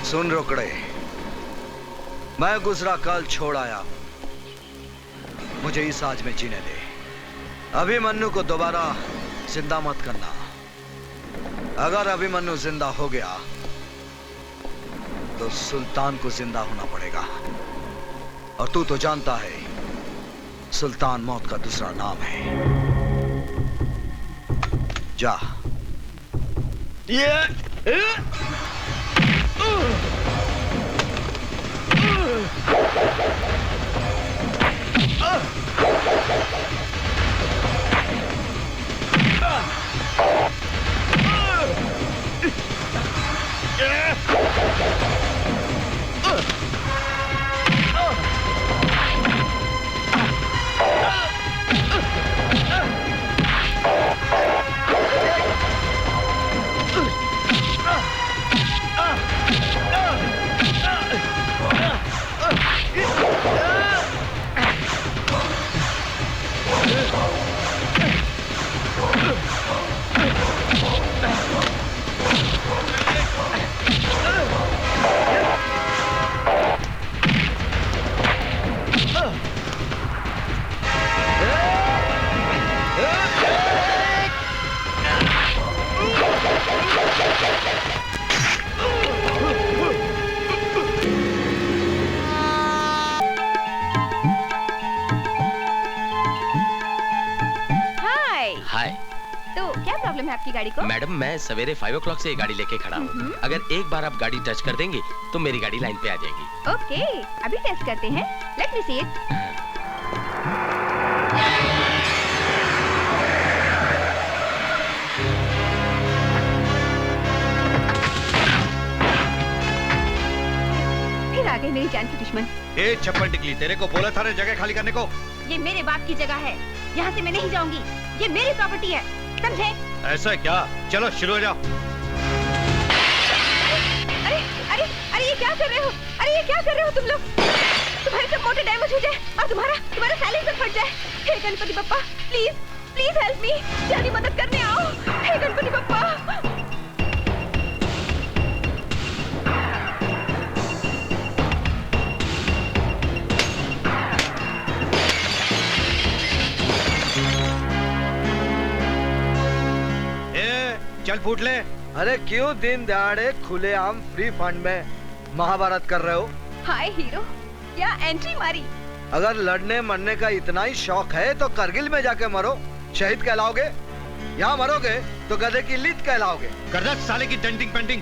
सुन रोकड़े, मैं गुजरा कल छोड़ आया हूं, मुझे इस आज में जीने दे। अभिमन्यु को दोबारा जिंदा मत करना। अगर अभिमन्यु जिंदा हो गया तो सुल्तान को जिंदा होना पड़ेगा, और तू तो जानता है सुल्तान मौत का दूसरा नाम है। जा। आपकी गाड़ी को? मैडम मैं सवेरे 5 o'clock से ये गाड़ी लेके खड़ा हूँ। अगर एक बार आप गाड़ी टच कर देंगी तो मेरी गाड़ी लाइन पे आ जाएगी। ओके, अभी टेस्ट करते हैं। Let me see it. फिर आ गए मेरी जान की दुश्मन। ए चप्पल टिकली, तेरे को बोला था ना जगह खाली करने को। ये मेरे बाप की जगह है, यहाँ से मैं नहीं जाऊंगी। ये मेरी प्रॉपर्टी है, समझे? ऐसा क्या? चलो शुरू हो जाओ। अरे अरे अरे ये क्या कर रहे हो? अरे ये क्या कर रहे हो तुम लोग? तुम्हारे सब मोटर डैमेज हो जाए और तुम्हारा साइलेंसर फट जाए। हे Ganpati Bappa, please please help me. जल्दी मदद करने आओ। हे गणपति बप्पा। चल फूट ले। अरे क्यों दिन दहाड़े खुलेआम फ्री फंड में महाभारत कर रहे हो? हाय हीरो, या एंट्री मारी। अगर लड़ने मरने का इतना ही शौक है तो करगिल में जाके मरो, शहीद कहलाओगे। यहाँ मरोगे तो गधे की लीद कहलाओगे। कर दे साले की डेंटिंग पेंटिंग।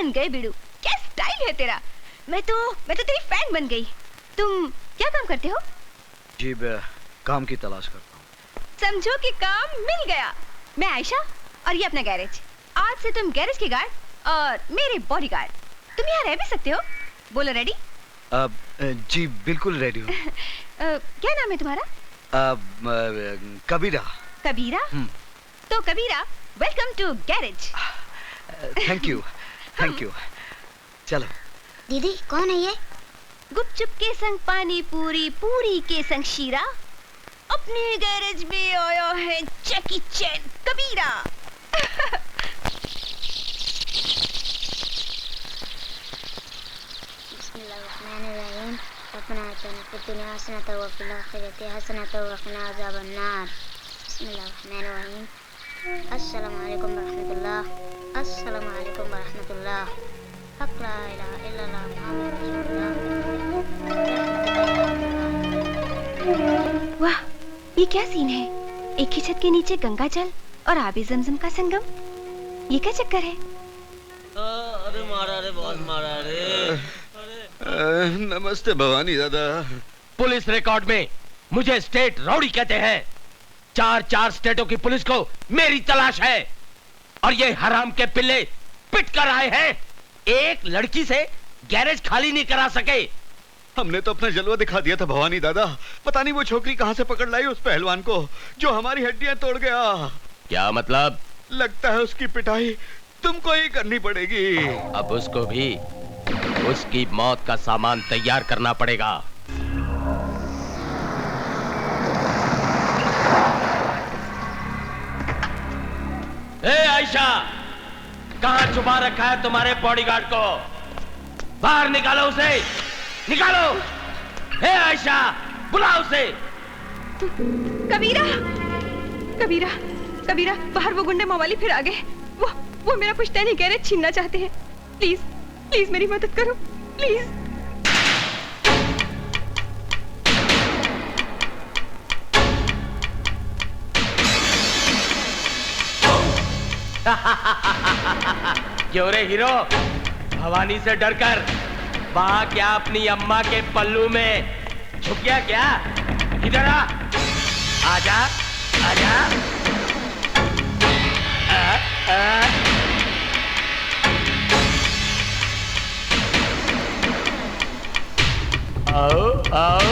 मान गए बिड़ू, क्या स्टाइल है तेरा। मैं तो तेरी फैन बन गई। तुम क्या काम करते हो? जी मैं काम की तलाश करता हूँ। समझो कि काम मिल गया। मैं आयशा और ये अपना गैरेज। आज से तुम गैरेज के गार्ड और मेरे बॉडीगार्ड। तुम यहाँ रह भी सकते हो। बोलो रेडी? जी बिल्कुल रेडी हूँ। क्या नाम है तुम्हारा? कबीरा। कबीरा? तो Kabira, welcome to garage. Thank you, thank you. चलो। दीदी कौन है ये? गुपचुप के संग पानी पूरी, पूरी के संग शीरा, अपने गैरेज में आया है जैकी चैन कबीरा। बिस्मिल्लाहिर्रहमानिर्रहीम। रब्बना आतिना फिद दुनिया हसनतन व फिल आखिरति हसनतन व क़िना अज़ाबन्नार। बिस्मिल्लाहिर्रहमानिर्रहीम। अस्सलामु अलैकुम वरहमतुल्लाह। अस्सलामु अलैकुम वरहमतुल्लाह। हक़ ला इलाहा इल्लल्लाह मुहम्मदुर रसूलुल्लाह। वाह, ये क्या सीन है? एक ही छत के नीचे गंगा जल और आबे ज़मज़म का संगम। ये क्या चक्कर है? अरे मारा रे, बहुत मारा रे। नमस्ते भवानी दादा। पुलिस रिकॉर्ड में मुझे स्टेट रौडी कहते हैं। 4 स्टेटों की पुलिस को मेरी तलाश है और ये हराम के पिल्ले पिट कर आए हैं। एक लड़की से गैरेज खाली नहीं करा सके। हमने तो अपना जलवा दिखा दिया था भवानी दादा। पता नहीं वो छोकरी कहाँ से पकड़ लाई उस पहलवान को जो हमारी हड्डियां तोड़ गया। क्या मतलब? लगता है उसकी पिटाई तुमको ही करनी पड़ेगी। अब उसको भी उसकी मौत का सामान तैयार करना पड़ेगा। ए आयशा, कहां छुपा रखा है तुम्हारे बॉडीगार्ड को? बाहर निकालो उसे, निकालो। ए आयशा, बुलाओ उसे। कबीरा, कबीरा, कबीरा, बाहर वो गुंडे मवाली फिर आ गए। वो मेरा पुश्तैनी गैरेज छीनना चाहते हैं। प्लीज, प्लीज मेरी मदद करो, प्लीज। क्यों रे हीरो, भवानी से डरकर वहां क्या अपनी अम्मा के पल्लू में छुप गया क्या? इधर आ, आजा, आजा। आओ, आओ,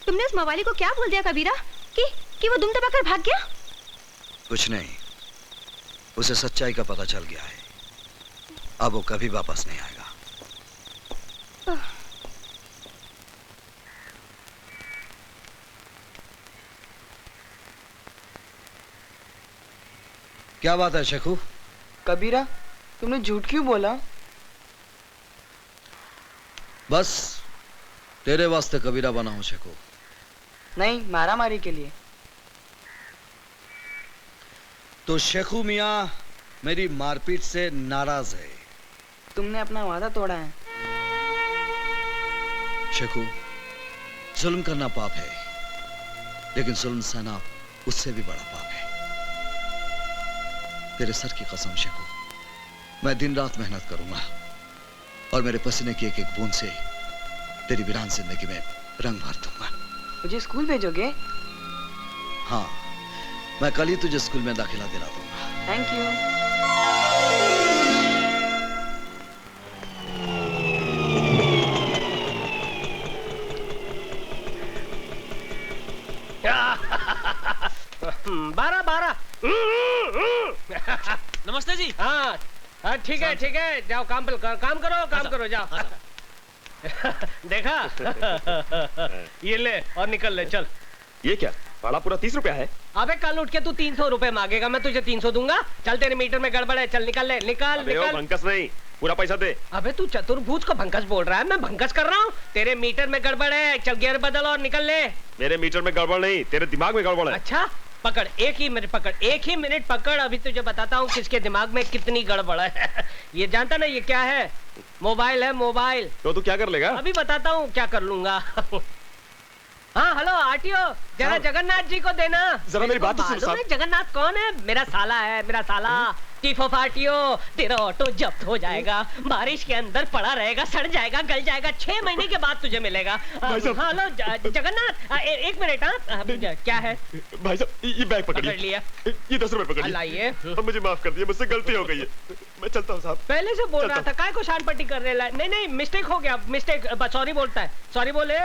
तुमने उस मवाली को क्या बोल दिया कबीरा कि वो दुम दबाकर भाग गया? कुछ नहीं, उसे सच्चाई का पता चल गया है। अब वो कभी वापस नहीं आएगा। क्या बात है शेखू? कबीरा, तुमने झूठ क्यों बोला? बस तेरे वास्ते कबीरा बना हूं शेखू। नहीं, मारा मारी के लिए। तो शेखू मियां मेरी मारपीट से नाराज है। तुमने अपना वादा तोड़ा है। शेखू, जुल्म करना पाप है, लेकिन जुल्म सहना उससे भी बड़ा पाप है। तेरे सर की कसम शेखू, मैं दिन रात मेहनत करूंगा और मेरे पसीने की एक एक बूंद से तेरी वीरान जिंदगी में रंग भर दूंगा। मुझे स्कूल भेजोगे? हाँ, मैं कल ही तुझे स्कूल में दाखिला दिला दूंगा। Thank you. बारह नमस्ते जी। हाँ हाँ ठीक है ठीक है, जाओ काम करो जाओ। देखा ये ले और निकल ले चल। ये क्या भाड़ा पूरा 30 रुपया है? अबे कल उठ के तू 300 रुपए मांगेगा, मैं तुझे 300 दूंगा। चल तेरे मीटर में गड़बड़ है, चल निकल ले, निकल अबे ओ निकल। भंकस नहीं, पूरा पैसा दे। अबे तू चतुर्भुज को भंकस बोल रहा है, मैं भंकस कर रहा हूँ। तेरे मीटर में गड़बड़ है, चल गियर बदल और निकल ले। मेरे मीटर में गड़बड़ नहीं, तेरे दिमाग में गड़बड़ है। अच्छा पकड़, एक ही मिनट पकड़, अभी तुझे बताता हूँ किसके दिमाग में कितनी गड़बड़ है। ये जानता ना ये क्या है? मोबाइल है, मोबाइल। तो तू क्या कर लेगा? अभी बताता हूँ क्या कर लूंगा। हाँ हेलो आरटीओ, जरा जगन्नाथ जी को देना। जरा मेरी बात तो सुन साहब। जगन्नाथ कौन है? मेरा साला है, मेरा साला। चीफ ऑफ आरटीओ, तेरा ऑटो जब्त हो जाएगा, बारिश के अंदर पड़ा रहेगा, सड़ जाएगा, गल जाएगा, 6 महीने के बाद तुझे मिलेगा। हाँ हेलो जगन्नाथ, एक मिनट। हाँ क्या है? भाई साहब ये बैग पकड़ लिया। ये 10 रुपए पकड़ लाइए। मुझे माफ कर दिया, मुझसे गलती हो गई है, मैं चलता हूँ साहब। पहले से बोल रहा था, काय को शान पट्टी कर रहे? नहीं मिस्टेक हो गया, मिस्टेक। सॉरी बोलता है, सॉरी बोले।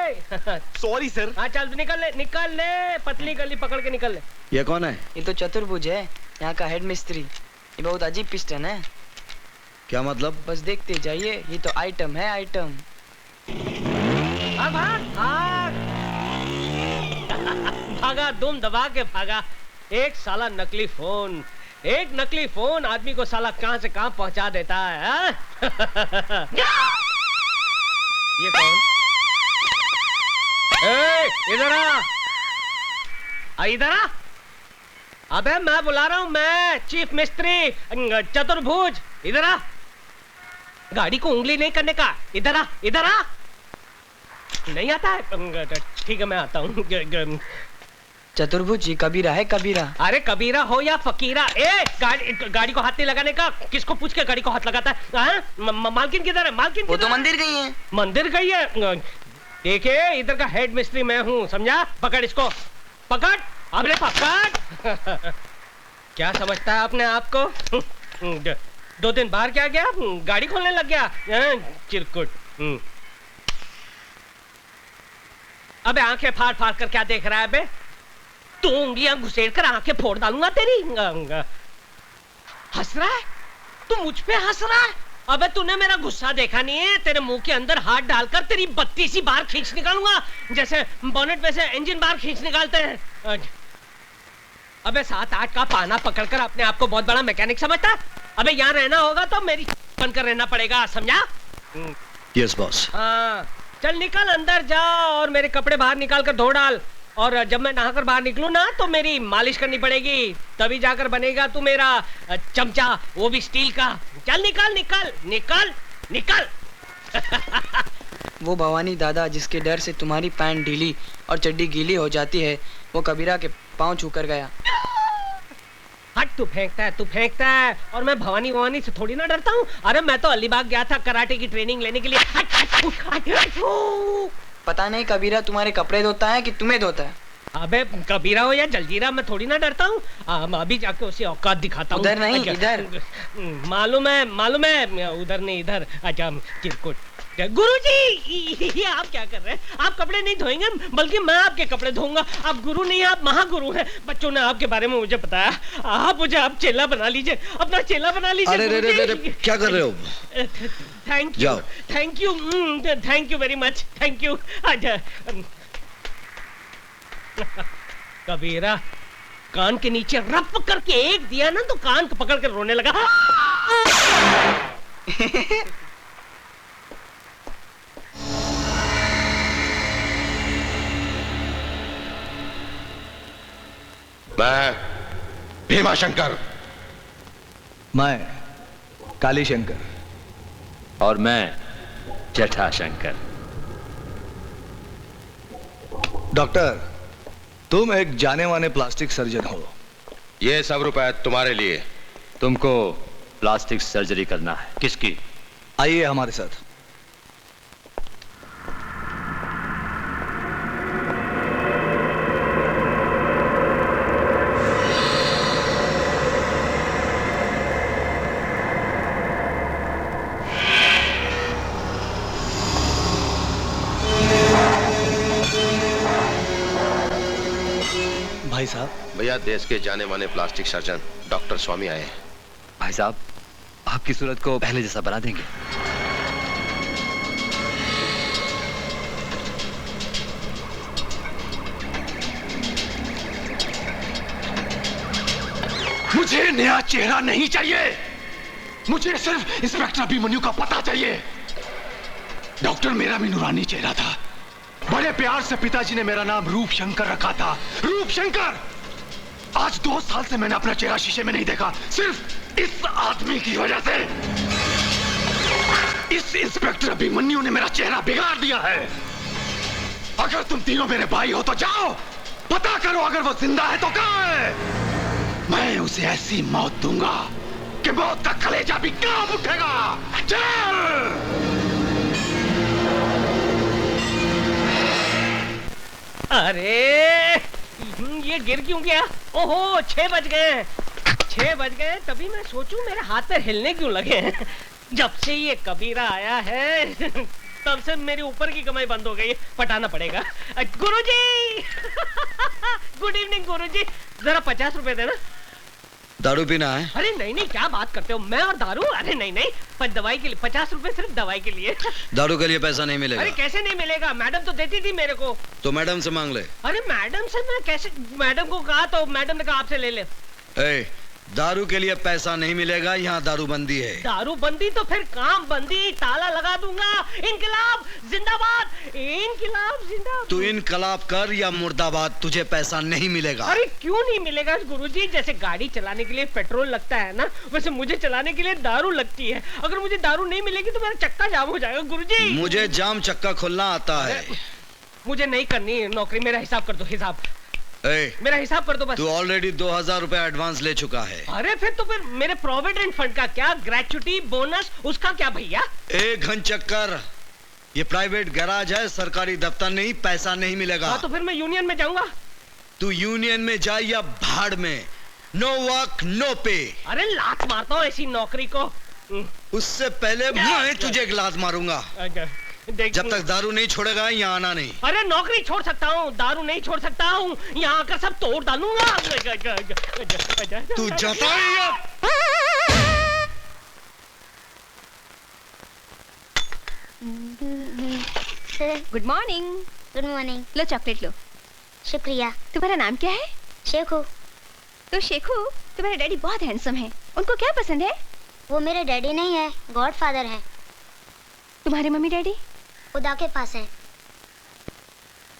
Sorry sir. हाँ चल निकल ले, पतली गली पकड़ के निकल ले। ये कौन है? ये तो चतुर्भुज है, यहाँ का हेड मिस्त्री। ये बहुत अजीब पिस्टन है। क्या मतलब? बस देखते जाइए, ये तो आइटम है, आइटम। भागा, दुम दबा के भागा। एक साला नकली फोन आदमी को साला कहां से कहां पहुंचा देता है। ये कौन? इधर आ। अबे मैं बुला रहा हूँ, मैं चीफ मिस्त्री चतुर्भुज। इधर आ। गाड़ी को उंगली नहीं करने का। इधर आ। नहीं आता है? ठीक है मैं आता हूँ। चतुर्भुज जी कबीरा है, कबीरा। अरे कबीरा हो या फकीरा, गाड़ी को हाथ नहीं लगाने का। किसको पूछ के गाड़ी को हाथ लगाता है? मालकिन किधर है? मालकिन वो तो मंदिर गई है। मंदिर गई है? देखिए इधर का हेड मिस्त्री मैं हूँ, समझा? पकड़ इसको, पकड़। अबे पकड़। क्या समझता है अपने आप को? 2 दिन बाहर क्या गया, गाड़ी खोलने लग गया चिरकुट। अबे आंखें फाड़ फाड़ कर क्या देख रहा है बे? तू उंगलियां घुसेड़ कर आंखें फोड़ डालूंगा तेरी। हंस रहा है तू? मुझ पे हंस रहा है? अबे तूने मेरा गुस्सा देखा नहीं है? तेरे मुंह के अंदर हाथ डालकर तेरी 32 बार खींच निकालूंगा, जैसे बोनेट में से इंजन बार खींच निकालते हैं। अबे 7-8 का पाना पकड़कर अपने आप को बहुत बड़ा मैकेनिक समझता है? अबे यहाँ रहना होगा तो मेरी बनकर रहना पड़ेगा, समझा? Yes boss. हाँ चल निकल, अंदर जा और मेरे कपड़े बाहर निकाल कर धो डाल। और जब मैं नहाकर बाहर निकलूं ना तो मेरी मालिश करनी पड़ेगी, तभी जाकर बनेगा तू मेरा चमचा, वो भी स्टील का। चल निकल निकल निकल निकल। वो भवानी दादा जिसके डर से तुम्हारी पैंट ढीली और चड्डी गीली हो जाती है, वो कबीरा के पांव छूकर गया। हट, तू फेंकता है और मैं भवानी से थोड़ी ना डरता हूँ। अरे मैं तो अलीबाग गया था कराटे की ट्रेनिंग लेने के लिए। पता नहीं कबीरा तुम्हारे कपड़े धोता है कि तुम्हें धोता है। अबे कबीरा हो या जलजीरा, मैं थोड़ी ना डरता हूँ। अभी जाके उसे औकात दिखाता हूँ। उधर नहीं, इधर। मालूम है, उधर नहीं इधर। अच्छा चिरकुट। गुरुजी ये आप क्या कर रहे हैं? आप कपड़े नहीं धोएंगे बल्कि मैं आपके कपड़े धोऊंगा। आप गुरु नहीं, आप महागुरु हैं। बच्चों ने आपके बारे में मुझे बताया। आप मुझे आप चेला बना लीजिए, अपना चेला बना लीजिए। अरे क्या कर रहे हो? Thank you very much, thank you. Kabira कान के नीचे रफ करके एक दिया ना तो कान को पकड़ कर रोने लगा। मैं भीमा शंकर। मैं काली शंकर। और मैं जटा शंकर। डॉक्टर, तुम एक जाने माने प्लास्टिक सर्जन हो। ये सब रुपए तुम्हारे लिए। तुमको प्लास्टिक सर्जरी करना है? किसकी? आइए हमारे साथ। भाई साहब। भैया, देश के जाने माने प्लास्टिक सर्जन डॉक्टर स्वामी आए हैं। भाई साहब, आपकी सूरत को पहले जैसा बना देंगे। मुझे नया चेहरा नहीं चाहिए, मुझे सिर्फ इंस्पेक्टर अभिमन्यु का पता चाहिए। डॉक्टर मेरा भी नूरानी चेहरा था। बड़े प्यार से पिताजी ने मेरा नाम रूप शंकर रखा था, रूप शंकर। आज 2 साल से मैंने अपना चेहरा शीशे में नहीं देखा, सिर्फ इस आदमी की वजह से। इस इंस्पेक्टर अभिमन्यु ने मेरा चेहरा बिगाड़ दिया है। अगर तुम तीनों मेरे भाई हो तो जाओ, पता करो, अगर वो जिंदा है तो कहां है। मैं उसे ऐसी मौत दूंगा कि मौत का कलेजा भी कांप उठेगा। चल! अरे ये गिर क्यों गया? ओहो, 6 बज गए। 6 बज गए, तभी मैं सोचूं मेरे हाथ पैर हिलने क्यों लगे हैं। जब से ये कबीरा आया है तब से मेरी ऊपर की कमाई बंद हो गई है। पटाना पड़ेगा। गुरुजी गुड इवनिंग गुरुजी, जरा 50 रुपए देना। दारू पीना है? अरे नहीं नहीं, क्या बात करते हो, मैं और दारू? अरे नहीं नहीं, पर दवाई के लिए 50 रुपए, सिर्फ दवाई के लिए। दारू के लिए पैसा नहीं मिलेगा। अरे कैसे नहीं मिलेगा, मैडम तो देती थी मेरे को। तो मैडम से मांग ले। अरे मैडम से मैं कैसे, मैडम को कहा तो मैडम ने कहा आपसे ले ले। दारू के लिए पैसा नहीं मिलेगा, यहाँ दारू बंदी है। दारू बंदी तो फिर काम बंदी, ताला लगा दूंगा। इनकलाब जिंदाबाद, इनकलाब जिंदाबाद। तू इनकलाब कर या मुर्दाबाद, तुझे पैसा नहीं मिलेगा। अरे क्यों नहीं मिलेगा गुरुजी? जैसे गाड़ी चलाने के लिए पेट्रोल लगता है ना, वैसे मुझे चलाने के लिए दारू लगती है। अगर मुझे दारू नहीं मिलेगी तो मेरा चक्का जाम हो जाएगा गुरुजी। मुझे जाम चक्का खोलना आता है। मुझे नहीं करनी नौकरी, मेरा हिसाब कर दो, हिसाब। मेरा हिसाब कर दो बस। तू ऑलरेडी 2000 रुपए एडवांस ले चुका है। अरे फिर मेरे प्रोविडेंट फंड का क्या, ग्रेचुटी बोनस उसका क्या भैया? एक घन चक्कर, ये प्राइवेट गैराज है, सरकारी दफ्तर नहीं, पैसा नहीं मिलेगा। हाँ, तो फिर मैं यूनियन में जाऊंगा। तू यूनियन में जा या भाड़ में, नो वर्क नो पे। अरे लात मारता हूँ ऐसी नौकरी को। उससे पहले मैं तुझे एक लात मारूंगा। जब तक दारू नहीं छोड़ेगा यहाँ आना नहीं। अरे नौकरी छोड़ सकता हूँ, दारू नहीं छोड़ सकता हूँ, यहाँ आकर सब तोड़ डालूंगा। तू जाता है? Good morning. Good morning. लो चॉकलेट लो। शुक्रिया। तुम्हारा नाम क्या है? शेखू। तो शेखू, तुम्हारे डैडी बहुत हैंडसम है, उनको क्या पसंद है? वो मेरे डैडी नहीं है, गॉडफादर है। तुम्हारे मम्मी डैडी? खुदा के पास है।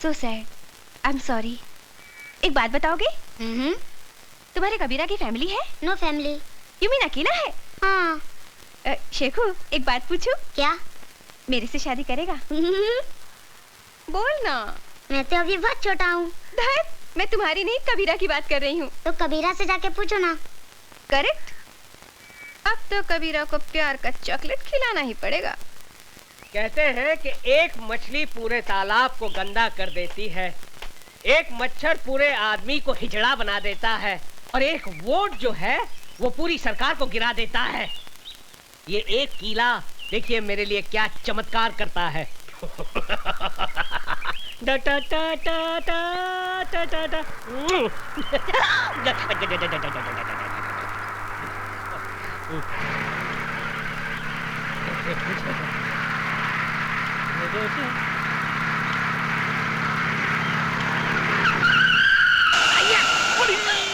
So sad. I'm sorry. एक बात बताओगे? तुम्हारे कबीरा की फैमिली है? No family. You mean अकेला है? हाँ। शेखू, एक बात पूछूं? क्या? मेरे से शादी करेगा? बोल ना। मैं तो अभी बहुत छोटा हूँ। मैं तुम्हारी नहीं, कबीरा की बात कर रही हूँ। तो कबीरा से जाके पूछो ना। करेक्ट। अब तो कबीरा को प्यार का चॉकलेट खिलाना ही पड़ेगा। कहते हैं कि एक मछली पूरे तालाब को गंदा कर देती है, एक मच्छर पूरे आदमी को हिजड़ा बना देता है, और एक वोट जो है वो पूरी सरकार को गिरा देता है। ये एक कीला देखिए मेरे लिए क्या चमत्कार करता है। डा टा टा टा टा टा टा टा।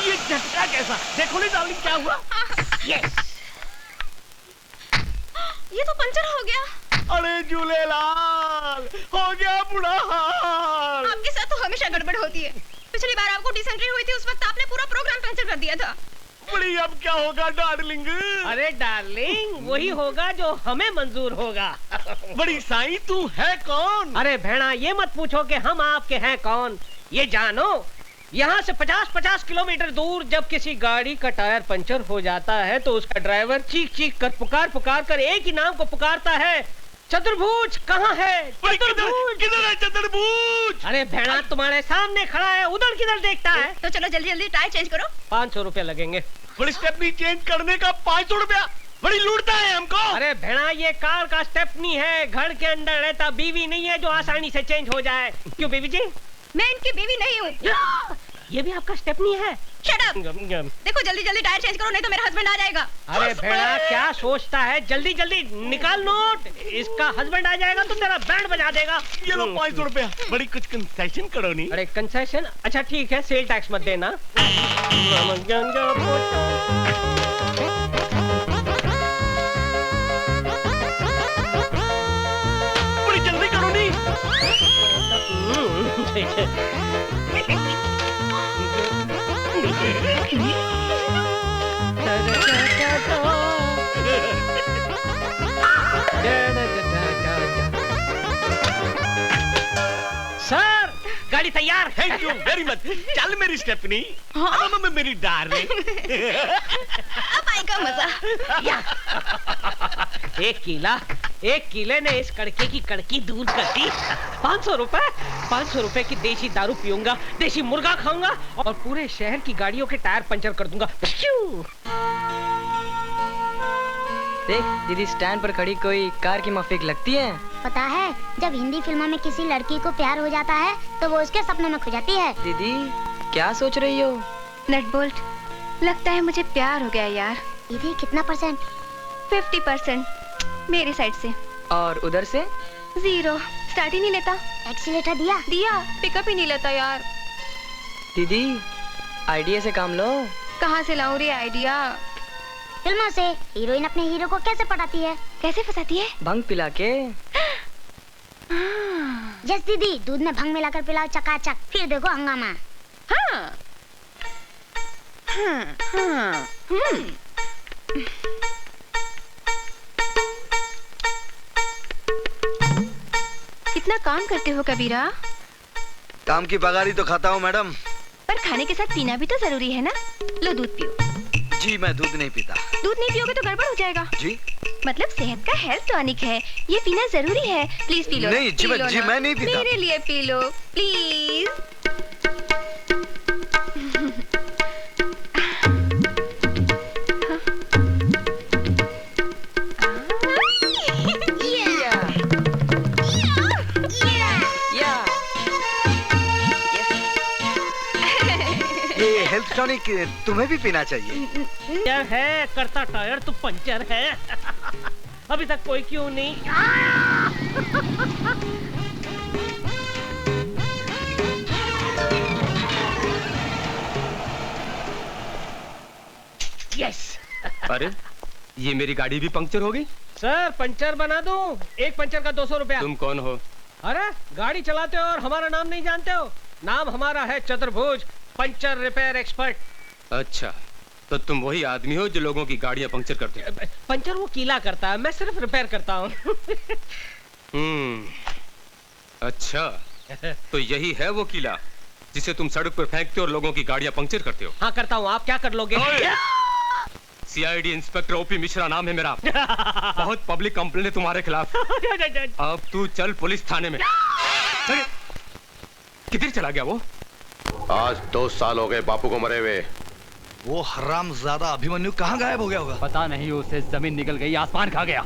ये झटका कैसा? देखो नहीं डार्लिंग क्या हुआ? यस, ये तो पंचर हो गया। अरे झूलेलाल, हो गया बुरा हाल। आपके साथ तो हमेशा गड़बड़ होती है। पिछली बार आपको डिसेंट्री हुई थी, उस वक्त आपने पूरा प्रोग्राम कैंसिल कर दिया था। बड़ी अब क्या होगा डार्लिंग? अरे डार्लिंग वही होगा जो हमें मंजूर होगा। बड़ी साईं तू है कौन? अरे भेड़ा ये मत पूछो कि हम आपके हैं कौन, ये जानो यहाँ से 50-50 किलोमीटर दूर जब किसी गाड़ी का टायर पंचर हो जाता है तो उसका ड्राइवर चीख चीख कर पुकार कर एक ही नाम को पुकारता है, चतुर्भुज कहाँ है? किधर है चतुर्भुज? अरे भेड़ा तुम्हारे सामने खड़ा है, उधर किधर देखता है? तो चलो जल्दी जल्दी टायर चेंज करो। 500 रुपया लगेंगे। बड़ी स्टेपनी चेंज करने का 500 रुपया? बड़ी लूटता है हमको। अरे भेड़ा ये कार का स्टेपनी है, घर के अंदर रहता बीवी नहीं है जो आसानी से चेंज हो जाए। क्यों बीवी जी? मैं इनकी बीवी नहीं हूँ। ये भी आपका स्टेपनी है? Shut up! देखो जल्दी जल्दी टायर चेंज करो नहीं तो मेरा हस्बैंड आ जाएगा। अरे भेड़ा क्या सोचता है, जल्दी जल्दी निकाल नोट, इसका हस्बैंड आ जाएगा तो तेरा बैंड बजा देगा। ये लो 500 रुपया, बड़ी कुछ कंसेशन करो नहीं। अरे कंसेशन? अच्छा ठीक है, सेल टैक्स मत देना। बड़ी जल्दी करो नहीं। सर गाड़ी तैयार। Thank you very much. चल मेरी स्टेपनी। हाँ? मेरी डार्लिंग। अब आएगा मजा। एक किले ने इस कड़के की कड़की दूर कर दी। 500 रुपए की देसी दारू पीऊंगा, देसी मुर्गा खाऊंगा और पूरे शहर की गाड़ियों के टायर पंचर कर दूंगा। देख दीदी, स्टैंड पर खड़ी कोई कार की माफिक लगती है। पता है, जब हिंदी फिल्मों में किसी लड़की को प्यार हो जाता है तो वो उसके सपनों में खो जाती है। दीदी क्या सोच रही हो? नट बोल्ट, लगता है मुझे प्यार हो गया यार। दीदी कितना %? 50% मेरी साइड से। और उधर से? 0। स्टार्ट ही नहीं लेता। एक्सीलेटर दिया? पिकअप ही नहीं लेता यार। दीदी आइडिया से काम लो। कहाँ से लाऊं रे आइडिया? फिल्मों से। हीरोइन अपने हीरो को कैसे पटाती है? कैसे फंसाती है? भंग पिला के। यस दीदी, दूध में भंग मिलाकर पिलाओ चकाचक, फिर देखो हंगामा। हाँ। कितना काम करते हो कबीरा? काम की पगारी तो खाता हूँ मैडम। पर खाने के साथ पीना भी तो जरूरी है ना। लो दूध पियो। जी मैं दूध नहीं पीता। दूध नहीं पियोगे तो गड़बड़ हो जाएगा। जी मतलब सेहत का हेल्थ टॉनिक है, ये पीना जरूरी है। Please P low. नहीं जी, मैं नहीं पीता। मेरे लिए P low please. Health tonic तुम्हें भी पीना चाहिए। क्या है करता टायर तो पंचर है। अभी तक कोई क्यों नहीं? यस। अरे ये मेरी गाड़ी भी पंक्चर हो गई। सर पंचर बना दूं? एक पंचर का 200 रुपया। तुम कौन हो? अरे गाड़ी चलाते हो और हमारा नाम नहीं जानते हो? नाम हमारा है चतुर्भुज, पंचर रिपेयर एक्सपर्ट। अच्छा, तो तुम वही आदमी हो जो लोगों की गाड़ियां पंक्चर करते हो? पंचर वो कीला करता है, मैं सिर्फ रिपेयर करता हूँ। अच्छा, तो यही है वो कीला जिसे तुम सड़क पर फेंकते हो और लोगों की गाड़ियां पंक्चर करते हो? हाँ करता हूँ। आप क्या कर लोगे? सीआईडी इंस्पेक्टर ओपी मिश्रा नाम है मेरा। बहुत पब्लिक कंप्लेंट है तुम्हारे खिलाफ। अब तू चल पुलिस थाने में। किधर चला गया वो? आज 2 साल हो गए बापू को मरे हुए। वो हरामजादा अभिमन्यु कहाँ गायब हो गया होगा? पता नहीं, उसे जमीन निकल गई, आसमान खा गया।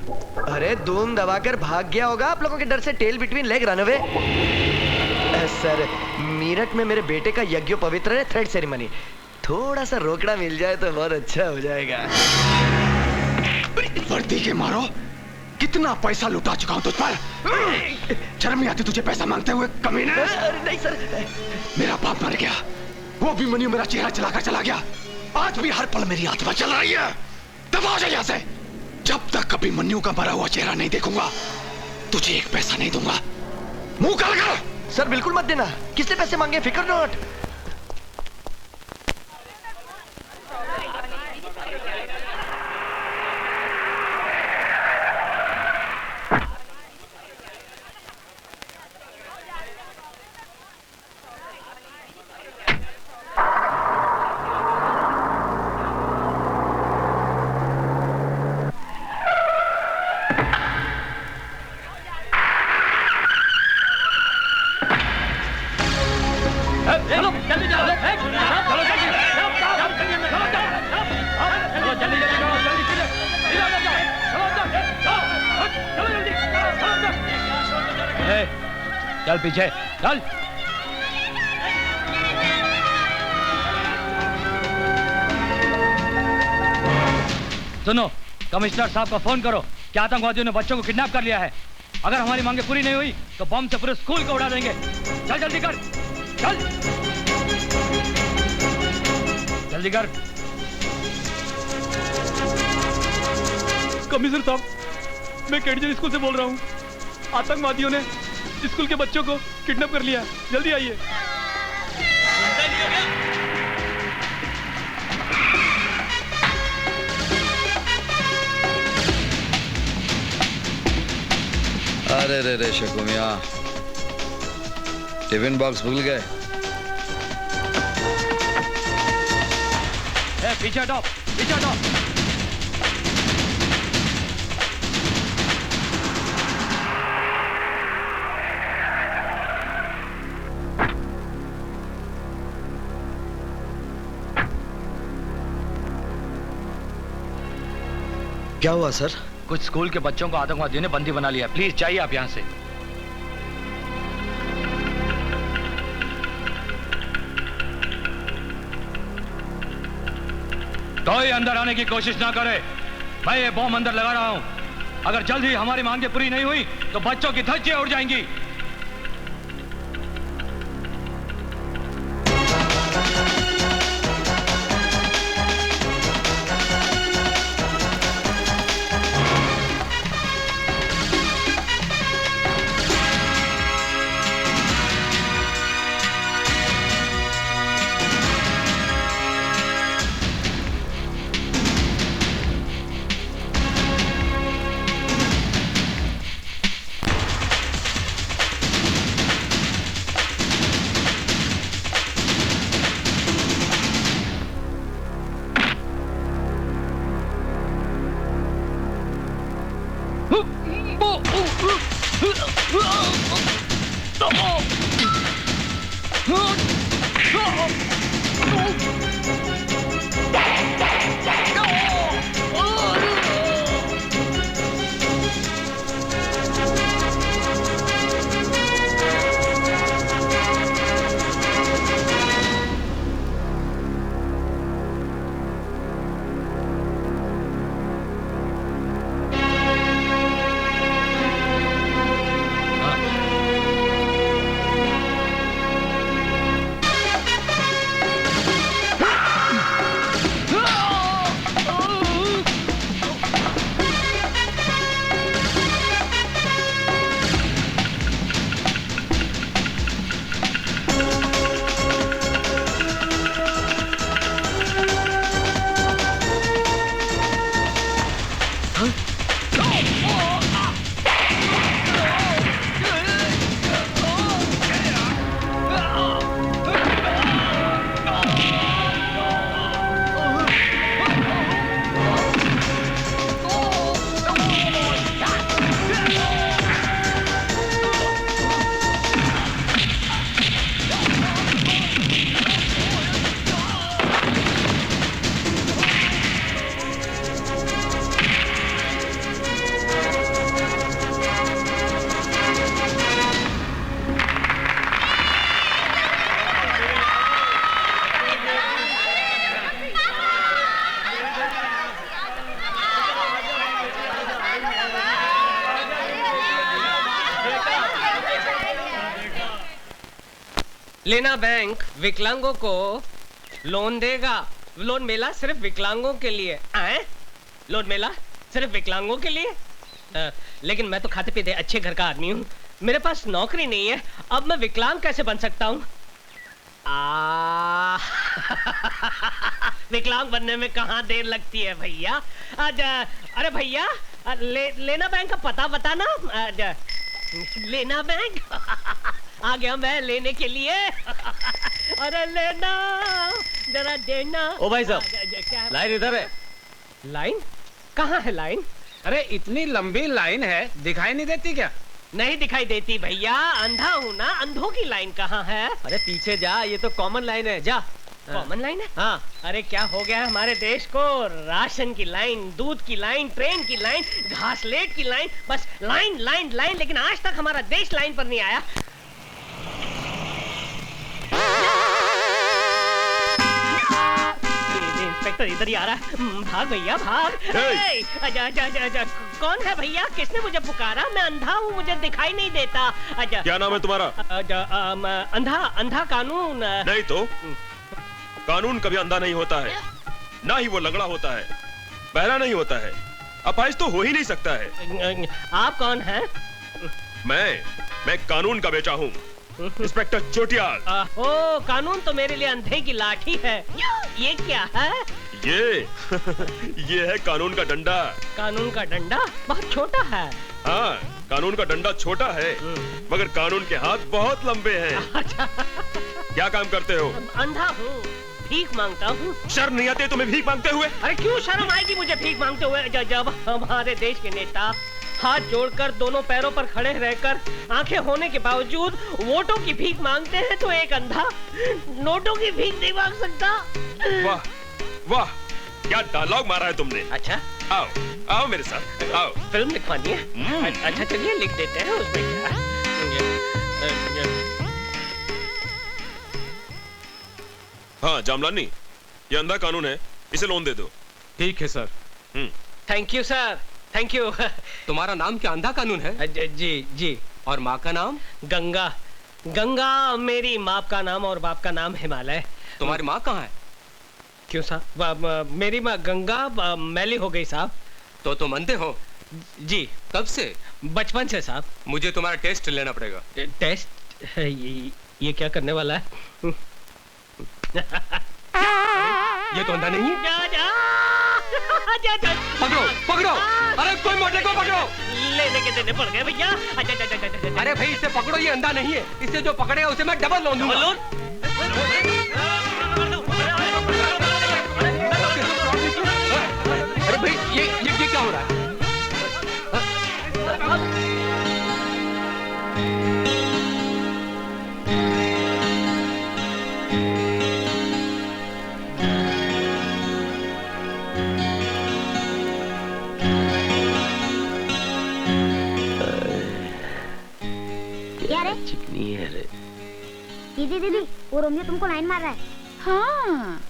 अरे धूम दबाकर भाग गया होगा आप लोगों के डर से। Tail between leg run away. Sir Meerut में मेरे बेटे का यज्ञोपवित्र है, थ्रेड सेरेमनी। थोड़ा सा रोकड़ा मिल जाए तो बहुत अच्छा हो जाएगा। वर्दी के मारो, कितना पैसा लुटा चुका हूं तुझ पर। शर्म नहीं आती तुझे पैसा मांगते हुए, कमीने? अरे नहीं सर, मेरा बाप मर गया, वो भी मनी मेरा चेहरा चलाकर चला गया। आज भी हर पल मेरी आत्मा चल रही है। दबा जा यहाँ से। जब तक कभी मन्नू का मरा हुआ चेहरा नहीं देखूंगा, तुझे एक पैसा नहीं दूंगा। मुंह काला कर। सर बिल्कुल मत देना। किसने पैसे मांगे? फिकर नॉट। चल पीछे चल। सुनो, कमिश्नर साहब को फोन करो कि आतंकवादियों ने बच्चों को किडनैप कर लिया है। अगर हमारी मांगे पूरी नहीं हुई तो बम से पूरे स्कूल को उड़ा देंगे। चल जल्दी कर, चल जल्दी कर। कमिश्नर साहब, मैं कैडिजन स्कूल से बोल रहा हूँ। आतंकवादियों ने स्कूल के बच्चों को किडनैप कर लिया, जल्दी आइए। अरे रे रे शकु मियां, टिफिन बॉक्स भूल गए। पीछे हटो, पीछे हटो। क्या हुआ सर? कुछ स्कूल के बच्चों को आतंकवादियों ने बंदी बना लिया। प्लीज जाइए आप यहाँ से। कोई अंदर आने की कोशिश ना करे। मैं ये बॉम्ब अंदर लगा रहा हूं। अगर जल्द ही हमारी मांगे पूरी नहीं हुई तो बच्चों की धज्जियां उड़ जाएंगी। लेना बैंक विकलांगों को लोन देगा। लोन मेला सिर्फ विकलांगों के लिए। आए? लोन मेला सिर्फ विकलांगों के लिए? लेकिन मैं तो खाते पीते अच्छे घर का आदमी हूँ। मेरे पास नौकरी नहीं है, अब मैं विकलांग कैसे बन सकता हूँ? विकलांग बनने में कहाँ देर लगती है भैया। अरे भैया, लेना बैंक का पता बताना। लेना बैंक आ गया मैं लेने के लिए। अरे लेना, जरा देना। ओ भाई साहब, लाइन इधर है। लाइन? कहाँ है लाइन? अरे इतनी लंबी लाइन है, दिखाई नहीं देती क्या? नहीं दिखाई देती भैया, अंधा हूँ ना। अंधों की लाइन कहाँ है? अरे पीछे जा, ये तो कॉमन लाइन है, जा। कॉमन लाइन है? हाँ। अरे क्या हो गया है हमारे देश को? राशन की लाइन, दूध की लाइन, ट्रेन की लाइन, घासलेट की लाइन, बस लाइन लाइन लाइन। लेकिन आज तक हमारा देश लाइन पर नहीं आया। इधर ही आ रहा है। भाग भैया भाग। आजा आजा आजा आजा। कौन है भैया? किसने मुझे पुकारा? मैं अंधा हूँ, मुझे दिखाई नहीं देता। आजा। क्या नाम है तुम्हारा? अंधा अंधा कानून। नहीं तो कानून कभी अंधा नहीं होता है, ना ही वो लंगड़ा होता है, बहरा नहीं होता है, अपाहिज तो हो ही नहीं सकता है। आप कौन हैं? मैं कानून का बेटा हूँ, इंस्पेक्टर चोटियाल। ओ, कानून तो मेरे लिए अंधे की लाठी है। ये क्या है? ये है कानून का डंडा। कानून का डंडा बहुत छोटा है। हाँ, कानून का डंडा छोटा है, मगर कानून के हाथ बहुत लंबे हैं। क्या काम करते हो? अंधा हूँ, भीख मांगता हूँ। शर्म नहीं आती तुम्हें भीख मांगते हुए? अरे क्यों शर्म आएगी मुझे भीख मांगते हुए? जब हमारे देश के नेता हाथ जोड़कर दोनों पैरों पर खड़े रहकर आंखें होने के बावजूद वोटों की भीख मांगते हैं, तो एक अंधा नोटों की भीख नहीं मांग सकता। वाह वाह, क्या डायलॉग मारा है तुमने। अच्छा, आओ आओ मेरे साथ आओ। फिल्म लिखवानी है? अच्छा चलिए लिख देते हैं, उसमें क्या है। हाँ जामलानी, ये अंधा कानून है, इसे लोन दे दो। ठीक है sir. Thank you sir, thank you. तुम्हारा नाम क्या अंधा कानून है? जी जी। और माँ का नाम? गंगा। गंगा मेरी माँ का नाम और बाप का नाम हिमालय। तुम्हारी माँ कहाँ है? क्यों साहब? मेरी माँ गंगा मैली हो गई साहब। तो तुम अंधे हो? जी। कब से? बचपन से साहब। मुझे तुम्हारा टेस्ट लेना पड़ेगा। टेस्ट? ये क्या करने वाला है? ये तो अंधा नहीं है। जा। पकड़ो पकड़ो, अरे कोई मोटे को पकड़ो। लेने के देने पड़ गए भैया। अरे भाई इसे पकड़ो, ये अंधा नहीं है, इसे जो पकड़ेगा उसे मैं डबल लोन दूंगा। अरे भाई ये क्या हो रहा है? चिकनी है रे। दीदी वो रोमियो तुमको लाइन मार रहा है। हाँ।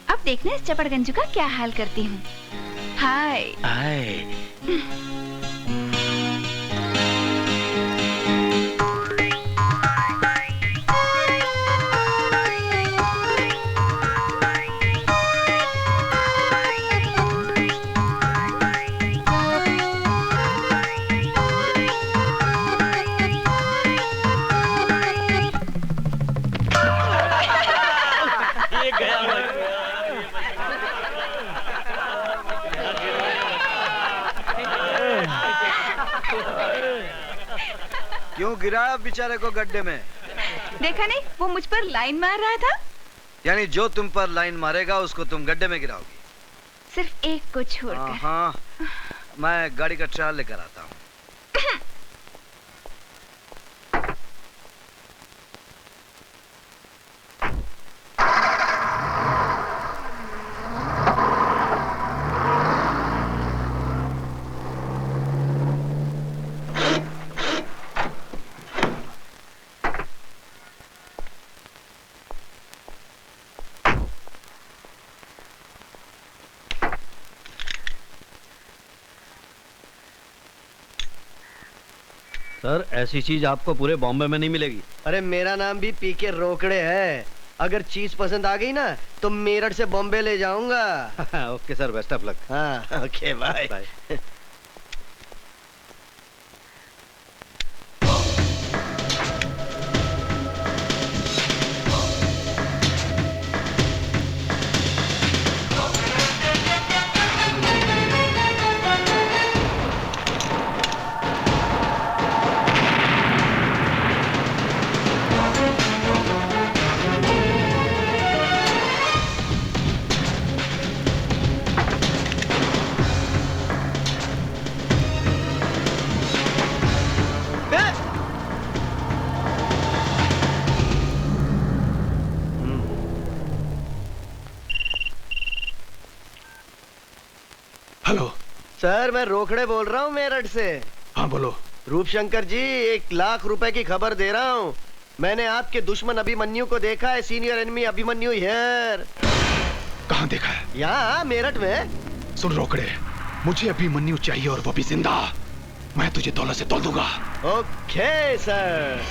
अब देखना इस चपड़गंजू का क्या हाल करती हूँ। हाय हाय। क्यों गिराया बेचारे को गड्ढे में? देखा नहीं, वो मुझ पर लाइन मार रहा था। यानी जो तुम पर लाइन मारेगा उसको तुम गड्ढे में गिराओगी? सिर्फ एक को छोड़कर। हाँ, मैं गाड़ी का ट्रायल लेकर आता हूँ। सर ऐसी चीज आपको पूरे बॉम्बे में नहीं मिलेगी। अरे मेरा नाम भी पीके रोकड़े है। अगर चीज पसंद आ गई ना तो मेरठ से बॉम्बे ले जाऊंगा। Okay sir, best of luck. हाँ ओके बाय। सर मैं रोकड़े बोल रहा हूँ मेरठ से। हाँ बोलो। रूपशंकर जी 1 लाख रुपए की खबर दे रहा हूँ। मैंने आपके दुश्मन अभिमन्यु को देखा है। Senior enemy Abhimanyu here. कहाँ देखा है? यहाँ मेरठ में। सुन रोकड़े, मुझे अभी मन्नू चाहिए और वो भी जिंदा। मैं तुझे दौलत से तोल दूंगा। Okay sir.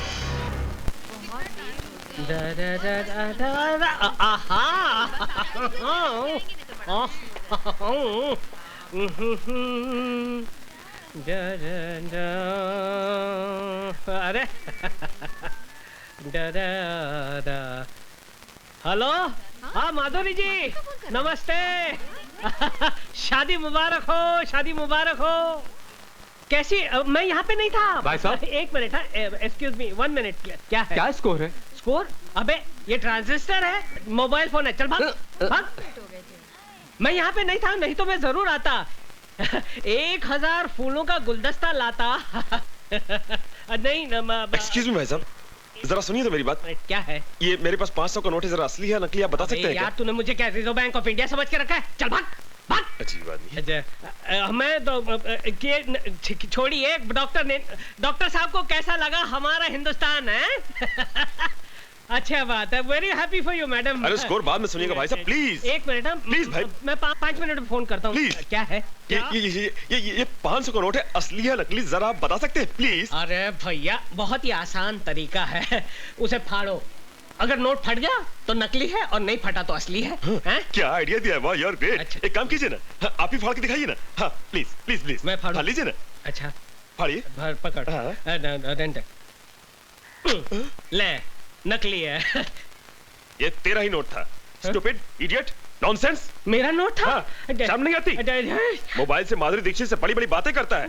अरे हेलो, हाँ माधुरी जी, नमस्ते। शादी मुबारक हो, शादी मुबारक हो। कैसी? मैं यहाँ पे नहीं था भाई साहब। एक मिनट, एक्सक्यूज मी, 1 मिनट। क्या है? क्या स्कोर है? स्कोर? अबे ये ट्रांजिस्टर है, मोबाइल फोन है। चल भाग भाग। मैं यहाँ पे नहीं था, नहीं तो मैं जरूर आता। 1000 फूलों का गुलदस्ता लाता। नहीं एक्सक्यूज मी भाई साहब, जरा सुनिए तो मेरी बात। क्या है? ये मेरे पास 500 का नोट है, जरा असली है नकली आप बता सकते हैं क्या? यार तूने मुझे क्या रिजर्व बैंक ऑफ इंडिया समझ के रखा है? चल भाग भाग। अजीब आदमी। मैं तो छोड़िए, डॉक्टर साहब को कैसा लगा हमारा हिंदुस्तान है? अच्छा बात है, very happy for you madam. अरे स्कोर बाद में सुनिएगा भाई साहब, प्लीज। एक मिनट, प्लीज भाई, मैं 5 मिनट में फोन करता हूँ। प्लीज। क्या है? ये 500 का नोट है, असली है नकली जरा आप बता सकते हैं प्लीज? अरे भैया बहुत ही आसान तरीका है, उसे फाड़ो। अगर नोट फट गया तो नकली है और नहीं फटा तो असली है। हैं? क्या आइडिया दिया है, वाह यार ग्रेट। अच्छा। एक काम कीजिए ना, हाँ, आप ही फाड़ के दिखाइए ना। हाँ प्लीज प्लीज प्लीज। मैं फाड़ूं? लीजिए ना। अच्छा फाड़िए। पकड़। ले, नकली है। ये तेरा ही नोट था। Stupid, idiot, nonsense. मेरा नोट था? हाँ, शर्म नहीं आती? मोबाइल से माधुरी दीक्षित से बड़ी बड़ी बातें करता है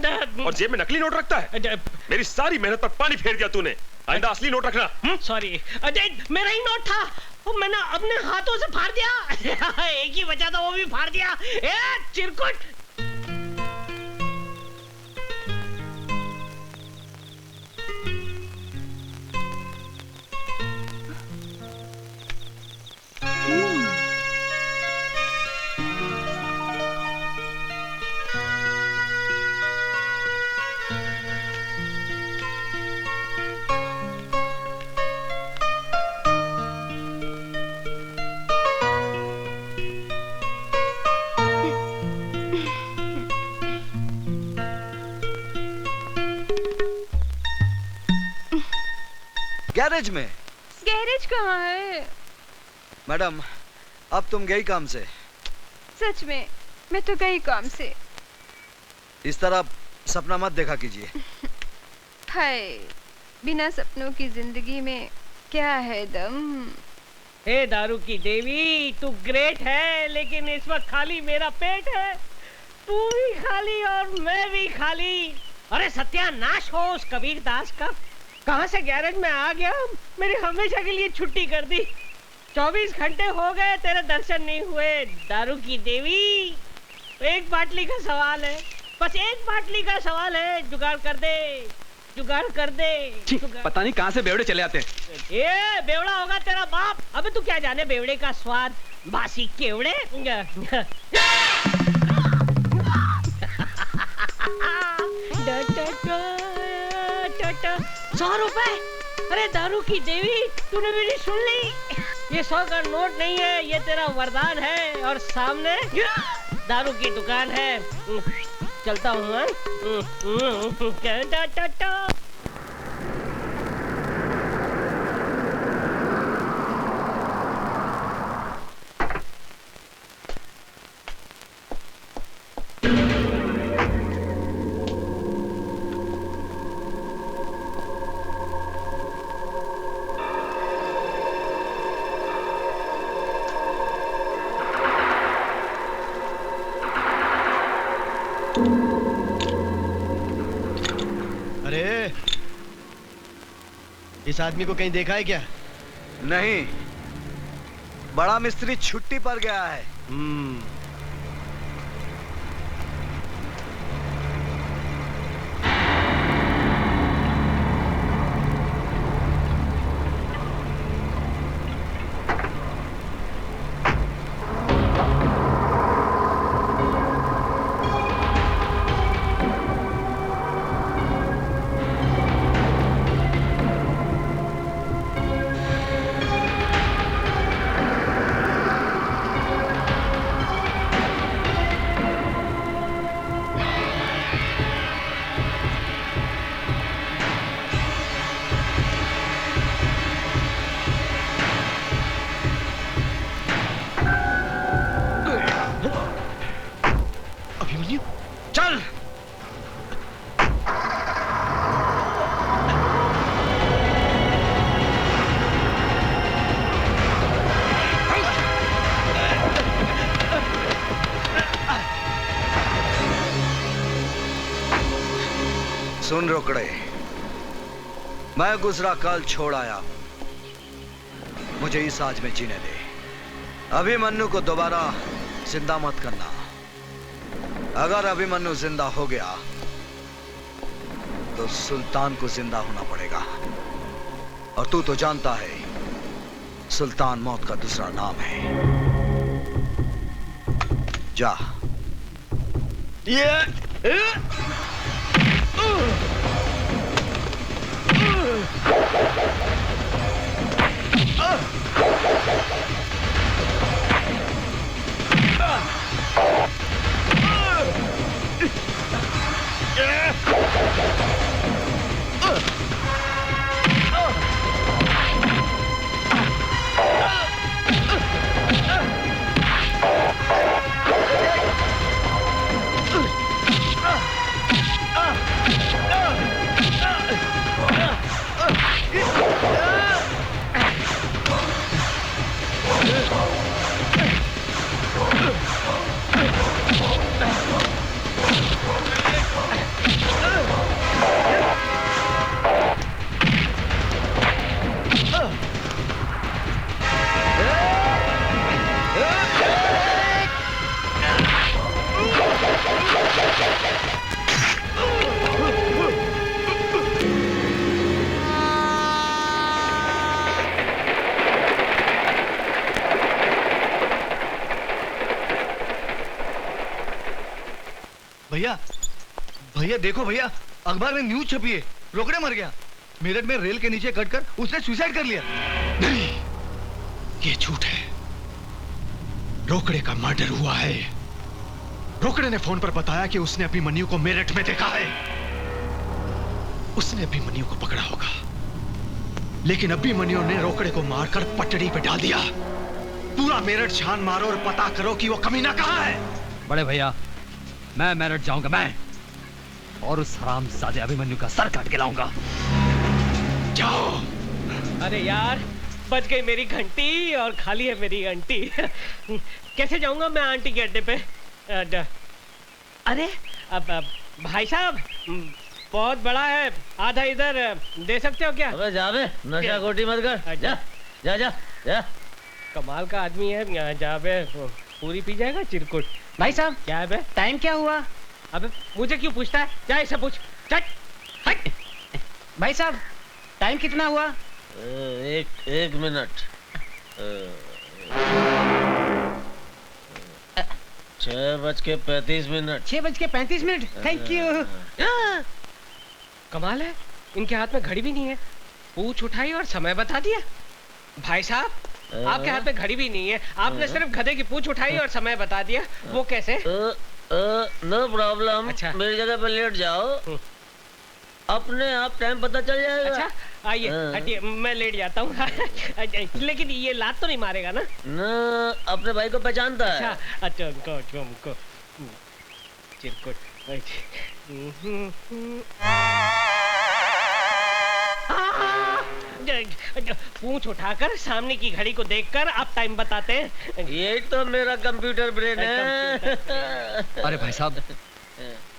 और जेब में नकली नोट रखता है। मेरी सारी मेहनत पर पानी फेर दिया तूने। आइंदा असली नोट रखना। सॉरी, मेरा ही नोट था, मैंने अपने हाथों से फाड़ दिया। एक ही बचा था, वो भी फाड़ दिया। चिरकुट। गैरेज में। गैरेज कहाँ है? मैडम, अब तुम गई काम से? सच में, मैं तो गई काम से। इस तरह सपना मत देखा कीजिए। हाय, बिना सपनों की जिंदगी में क्या है दम। हे दारू की देवी, तू ग्रेट है, लेकिन इस वक्त खाली मेरा पेट है। तू भी खाली और मैं भी खाली। अरे सत्यानाश हो उस कबीर दास का। कहां से गैरेज में आ गया, मेरी हमेशा के लिए छुट्टी कर दी। 24 घंटे हो गए तेरे दर्शन नहीं हुए। दारू की देवी, एक बाटली का सवाल है, बस एक बाटली का सवाल है। जुगाड़ कर दे, जुगाड़ कर दे। पता नहीं कहां से बेवड़े चले आते हैं। ये बेवड़ा होगा तेरा बाप। अबे तू क्या जाने बेवड़े का स्वाद, बासी केवड़े। 100 रुपए। अरे दारू की देवी, तूने मेरी सुन ली? ये 100 का नोट नहीं है, ये तेरा वरदान है। और सामने दारू की दुकान है। चलता हूँ। इस आदमी को कहीं देखा है क्या? नहीं, बड़ा मिस्त्री छुट्टी पर गया है। सुन रोकड़े, मैं गुजरा कल छोड़ आया, मुझे इस आज में जीने दे। अभिमन्यु को दोबारा जिंदा मत करना। अगर अभिमन्यु जिंदा हो गया तो सुल्तान को जिंदा होना पड़ेगा, और तू तो जानता है सुल्तान मौत का दूसरा नाम है। जा। भैया भैया देखो भैया, अखबार में न्यूज छपी है, रोकड़े मर गया। मेरठ में रेल के नीचे कटकर उसने सुसाइड कर लिया। नहीं, ये झूठ है। रोकड़े का मर्डर हुआ है। रोकड़े ने फोन पर बताया कि उसने अभिमन्यु को मेरठ में देखा है। उसने अभिमन्यु को पकड़ा होगा, लेकिन अभिमन्यु ने रोकड़े को मारकर पटड़ी पे डाल दिया। पूरा मेरठ छान मारो और पता करो कि वो कमीना कहाँ है। बड़े भैया, मैं मेरठ जाऊंगा, मैं और उस हरामजादे अभिमन्यु का सर काट के लाऊंगा। जाओ। अरे यार, बच गई मेरी घंटी और खाली है मेरी आंटी। कैसे जाऊंगा मैं आंटी के अड्डे पे? अरे अब भाई साहब, बहुत बड़ा है, आधा इधर दे सकते हो क्या? अबे जा बे, नशा खोटी मत कर। जा जा जा जा। कमाल का आदमी है, यहाँ जा बे, पूरी पी जाएगा चिरकुट। भाई साहब, क्या है बे? टाइम क्या हुआ? अबे मुझे क्यों पूछता है? जा इसे पूछ। चल हट। भाई साहब, टाइम कितना हुआ? एक मिनट। 6:35। 6:35। Thank you. कमाल है, इनके हाथ में घड़ी भी नहीं है, पूछ उठाई और समय बता दिया। भाई साहब, आपके हाथ में घड़ी भी नहीं है, आपने सिर्फ गधे की पूछ उठाई और समय बता दिया। वो कैसे? No problem. अच्छा, मेरी जगह पर लेट जाओ, अपने आप टाइम पता चल जाएगा। अच्छा आइए, हटिए, मैं लेट जाता हूँ। लेकिन ये लात तो नहीं मारेगा ना? अपने भाई को पहचानता है। अच्छा उनको चिरकुट। पूंछ उठाकर सामने की घड़ी को देखकर आप टाइम बताते हैं। ये तो मेरा कंप्यूटर ब्रेन है। अरे भाई साहब,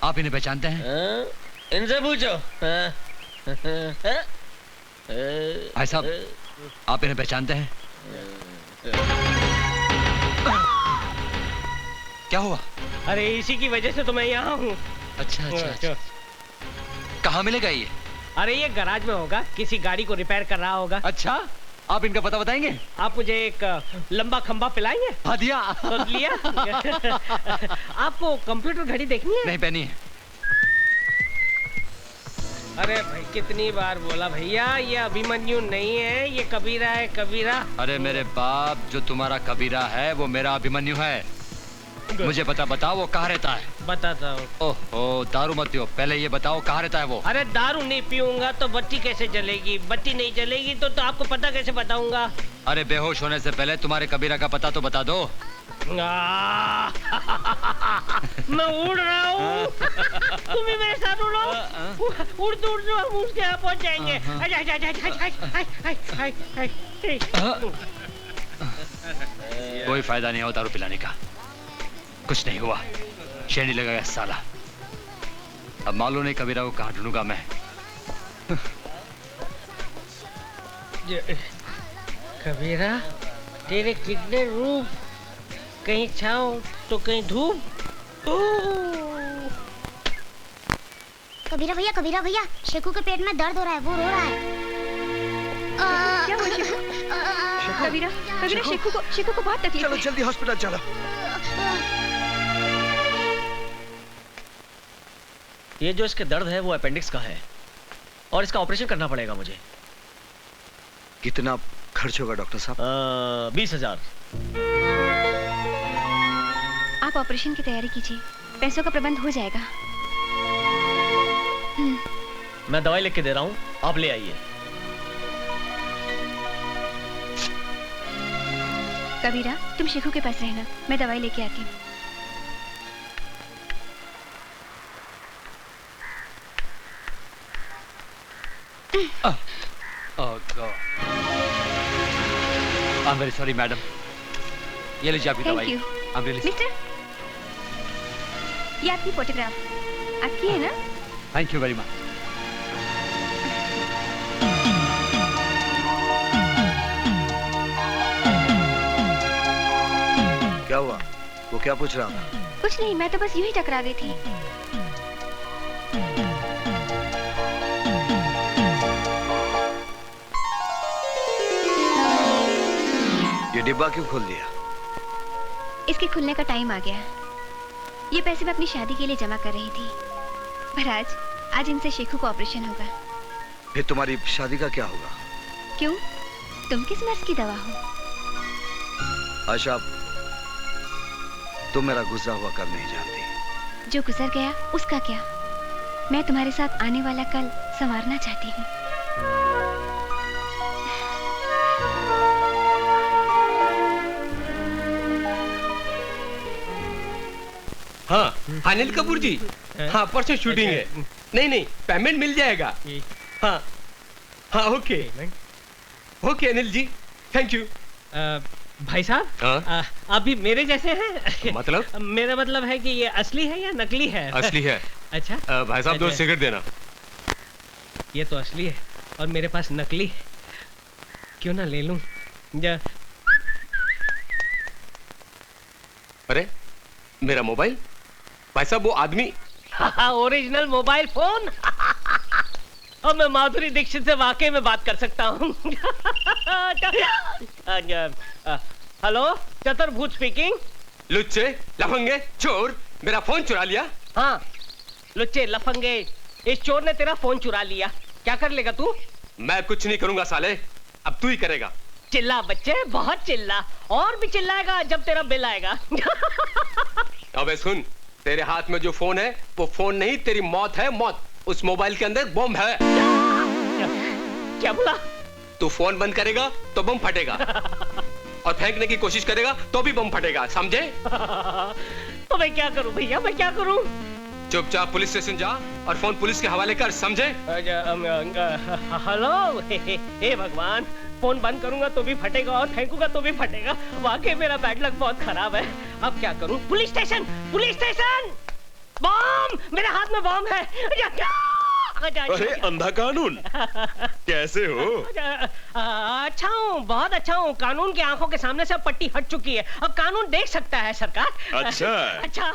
आप इन्हें पहचानते हैं? इनसे पूछो। भाई साहब, आप इन्हें पहचानते हैं? क्या हुआ? अरे इसी की वजह से तो मैं यहाँ हूँ। अच्छा अच्छा, अच्छा। कहाँ मिलेगा ये? अरे ये गैराज में होगा, किसी गाड़ी को रिपेयर कर रहा होगा। अच्छा, आप इनका पता बताएंगे? आप मुझे एक लंबा खंबा पिलाएंगे? हाँ दिया। तो लिया। आपको कंप्यूटर घड़ी देखनी है? नहीं पहनी है। अरे भाई, कितनी बार बोला भैया, ये अभिमन्यु नहीं है, ये कबीरा है, कबीरा। अरे मेरे बाप, जो तुम्हारा कबीरा है वो मेरा अभिमन्यु है। मुझे बताओ वो कहाँ रहता है? बताता हूँ। ओहो, दारू मत पियो, पहले ये बताओ कहाँ रहता है वो? अरे दारू नहीं पीऊंगा तो बत्ती कैसे जलेगी? बत्ती नहीं जलेगी तो आपको पता कैसे बताऊंगा? अरे बेहोश होने से पहले तुम्हारे कबीरा का पता तो बता दो। मैं उड़ रहा हूँ, तुम भी मेरे साथ उड़ो। उड़ दो, हम उसके यहाँ पहुँच जाएंगे। कोई फायदा नहीं हो दारू पिलाने का, कुछ नहीं हुआ, शेरनी लगाया साला। अब मालूम नहीं कबीरा को कहाँ ढूंढूंगा मैं। कबीरा, तेरे कितने रूप, कहीं छाँव तो कहीं धूप। कबीरा भैया, शेखू के पेट में दर्द हो रहा है, वो रो रहा है। क्या हुआ शेखू? कबीरा, शेखू को बहुत तकलीफ है। चलो जल्दी हॉस्पिटल चलो। ये जो इसके दर्द है वो अपेंडिक्स का है और इसका ऑपरेशन करना पड़ेगा मुझे। कितना खर्च होगा डॉक्टर साहब? 20,000। आप ऑपरेशन की तैयारी कीजिए, पैसों का प्रबंध हो जाएगा। मैं दवाई लिख के दे रहा हूँ, आप ले आइए। कबीरा, तुम शेखू के पास रहना, मैं दवाई लेके आती हूँ। Oh God. I'm very sorry, madam. ये लीजिए आपकी दवाई। Thank you. I'm really sorry. Mister, ये आपकी फोटोग्राफ आपकी है ना? Thank you very much. क्या हुआ? वो क्या पूछ रहा था? कुछ नहीं, मैं तो बस यूं ही टकरा गई थी। ये डिब्बा क्यों खोल दिया? इसके खुलने का टाइम आ गया। ये पैसे मैं अपनी शादी के लिए जमा कर रही थी, पर आज इनसे शेखू को ऑपरेशन होगा। फिर तुम्हारी शादी का क्या होगा? क्यों? तुम किस मर्ज की दवा हो? आशा, तुम मेरा गुजरा हुआ कल नहीं जानती। जो गुजर गया उसका क्या? मैं तुम्हारे साथ आने वाला कल संवारना चाहती हूँ। हाँ अनिल कपूर जी, हाँ परसों शूटिंग है। नहीं पेमेंट मिल जाएगा। हाँ हाँ okay Anil ji, thank you. भाई साहब, अभी मेरे जैसे हैं? मतलब? मेरा मतलब है कि ये असली है या नकली है? असली है। अच्छा भाई साहब 2 सिगरेट देना। ये तो असली है और मेरे पास नकली है, क्यों ना ले लूं? अरे मेरा मोबाइल, भाई साहब वो आदमी। Original mobile phone. अब मैं माधुरी दीक्षित से वाकई में बात कर सकता हूँ। हेलो, चतुर्भुज स्पीकिंग। लुच्चे लफंगे चोर, मेरा फोन चुरा लिया। हाँ लुच्चे लफंगे, इस चोर ने तेरा फोन चुरा लिया, क्या कर लेगा तू? मैं कुछ नहीं करूंगा साले, अब तू ही करेगा। चिल्ला बच्चे, बहुत चिल्ला, और भी चिल्लाएगा जब तेरा बिल आएगा। अबे सुन, तेरे हाथ में जो फोन है वो फोन नहीं, तेरी मौत है मौत। उस मोबाइल के अंदर बम है। क्या बोला? तू फोन बंद करेगा तो बम फटेगा और फेंकने की कोशिश करेगा तो भी बम फटेगा, समझे? तो मैं क्या करूं भैया, मैं क्या करूं? चुपचाप पुलिस स्टेशन जा और फोन पुलिस के हवाले कर, समझे? हेलो, हे भगवान, फोन बंद करूंगा तो भी फटेगा और फेंकूंगा तो भी फटेगा। वाकई मेरा बैड लक बहुत खराब है। अब क्या करूं? Police station, police station! Bomb! मेरे हाथ में बम है। अरे अंधा कानून, कैसे हो? अच्छा हूँ, बहुत अच्छा हूँ। कानून की आंखों के सामने से अब पट्टी हट चुकी है, अब कानून देख सकता है सरकार। अच्छा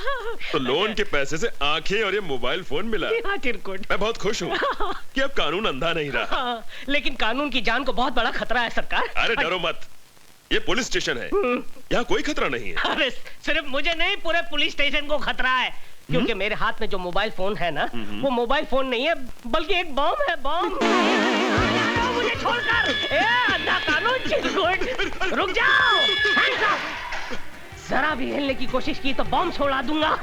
तो लोन के पैसे से आंखें और ये मोबाइल फोन मिला। मैं बहुत खुश हूँ कि अब कानून अंधा नहीं रहा। लेकिन कानून की जान को बहुत बड़ा खतरा है सरकार। अरे डरो मत, ये पुलिस स्टेशन है, यहाँ कोई खतरा नहीं है। अरे सिर्फ मुझे नहीं, पूरे पुलिस स्टेशन को खतरा है, क्योंकि मेरे हाथ में जो मोबाइल फोन है ना, वो मोबाइल फोन नहीं है बल्कि एक बम है। बम! मुझे छोड़कर, अंधा कानून, चिरकुट, रुक जाओ! जरा भी हिलने की कोशिश की तो बम छोड़ा दूंगा।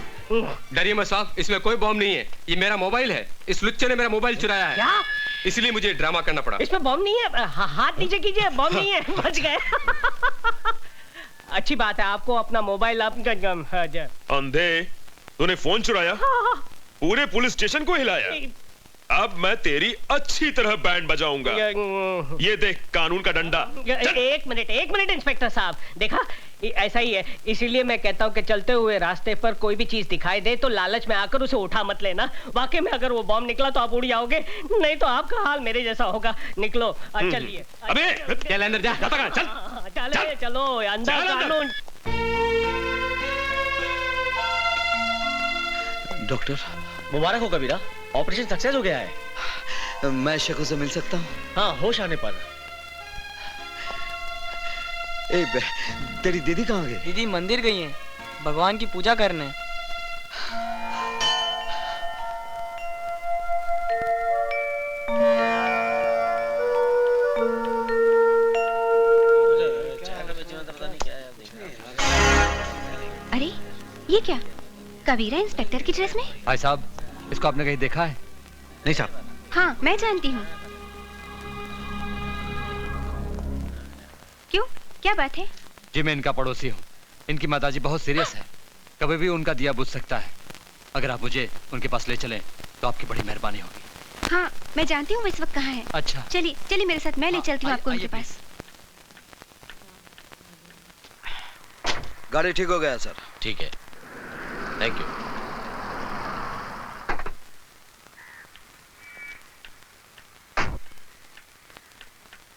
डरिए मत साहब, इसमें कोई बम नहीं है, ये मेरा मोबाइल है। इस लुच्चे ने मेरा मोबाइल चुराया है। क्या? इसलिए मुझे ड्रामा करना पड़ा। इसमें बम नहीं है, हाथ नीचे कीजिए, बम नहीं है, बच गए। अच्छी बात है, आपको अपना मोबाइल अंधे, तूने फोन चुराया, पूरे पुलिस स्टेशन को हिलाया। अब मैं तेरी अच्छी तरह बैंड बजाऊंगा। ये देख कानून का डंडा। एक मिनट इंस्पेक्टर साहब, देखा ऐसा ही है, इसीलिए मैं कहता हूँ कि चलते हुए रास्ते पर कोई भी चीज दिखाई दे तो लालच में आकर उसे उठा मत लेना। वाकई में अगर वो बॉम्ब निकला तो आप उड़ जाओगे, नहीं तो आपका हाल मेरे जैसा होगा। निकलो, चलिए। अबे चल अंदर जा, जाता कहाँ? चल चलो अंदर कानून। डॉक्टर मुबारक हो कबीरा, ऑपरेशन सक्सेस हो गया है। मैं शकु से मिल सकता हूँ? हाँ, होश आने पर। तेरी दीदी कहाँ गई? दीदी मंदिर गई हैं, भगवान की पूजा करने। अरे ये क्या, कबीरा इंस्पेक्टर की ड्रेस में? भाई साहब, इसको आपने कहीं देखा है? नहीं साहब। हाँ मैं जानती हूँ। क्यों, क्या बात है? जी मैं इनका पड़ोसी हूँ। इनकी माताजी बहुत सीरियस है, कभी भी उनका दिया बुझ सकता है। अगर आप मुझे उनके पास ले चलें तो आपकी बड़ी मेहरबानी होगी। हाँ मैं जानती हूँ वो इस वक्त कहाँ है। अच्छा चलिए चलिए मेरे साथ, मैं ले चलती हूँ आपको उनके पास। गाड़ी ठीक हो गया सर। ठीक है, थैंक यू।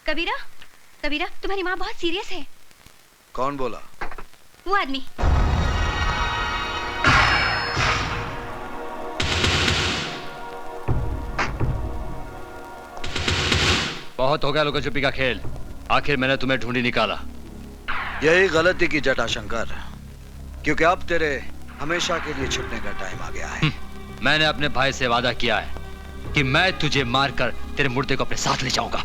कबीरा, कबीरा तुम्हारी माँ बहुत सीरियस है। कौन बोला? वो आदमी। बहुत हो गया लुका छुपी का खेल, आखिर मैंने तुम्हें ढूंढी निकाला। यही गलती की जटाशंकर, क्योंकि अब तेरे हमेशा के लिए छुपने का टाइम आ गया है। मैंने अपने भाई से वादा किया है कि मैं तुझे मारकर तेरे मुर्दे को अपने साथ ले जाऊंगा।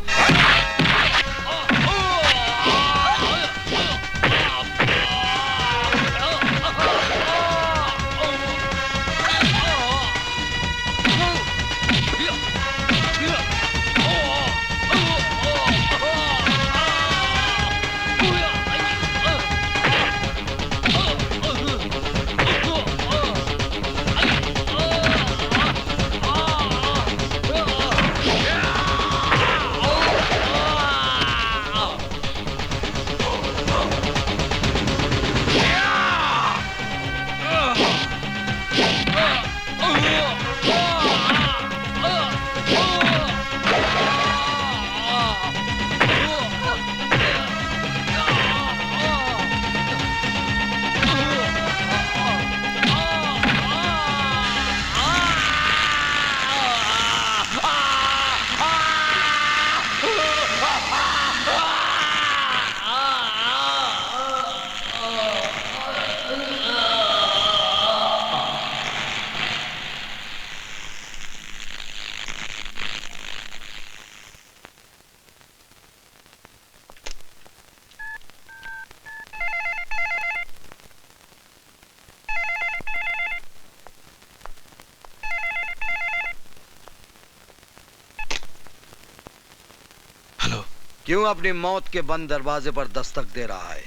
क्यों अपनी मौत के बंद दरवाजे पर दस्तक दे रहा है?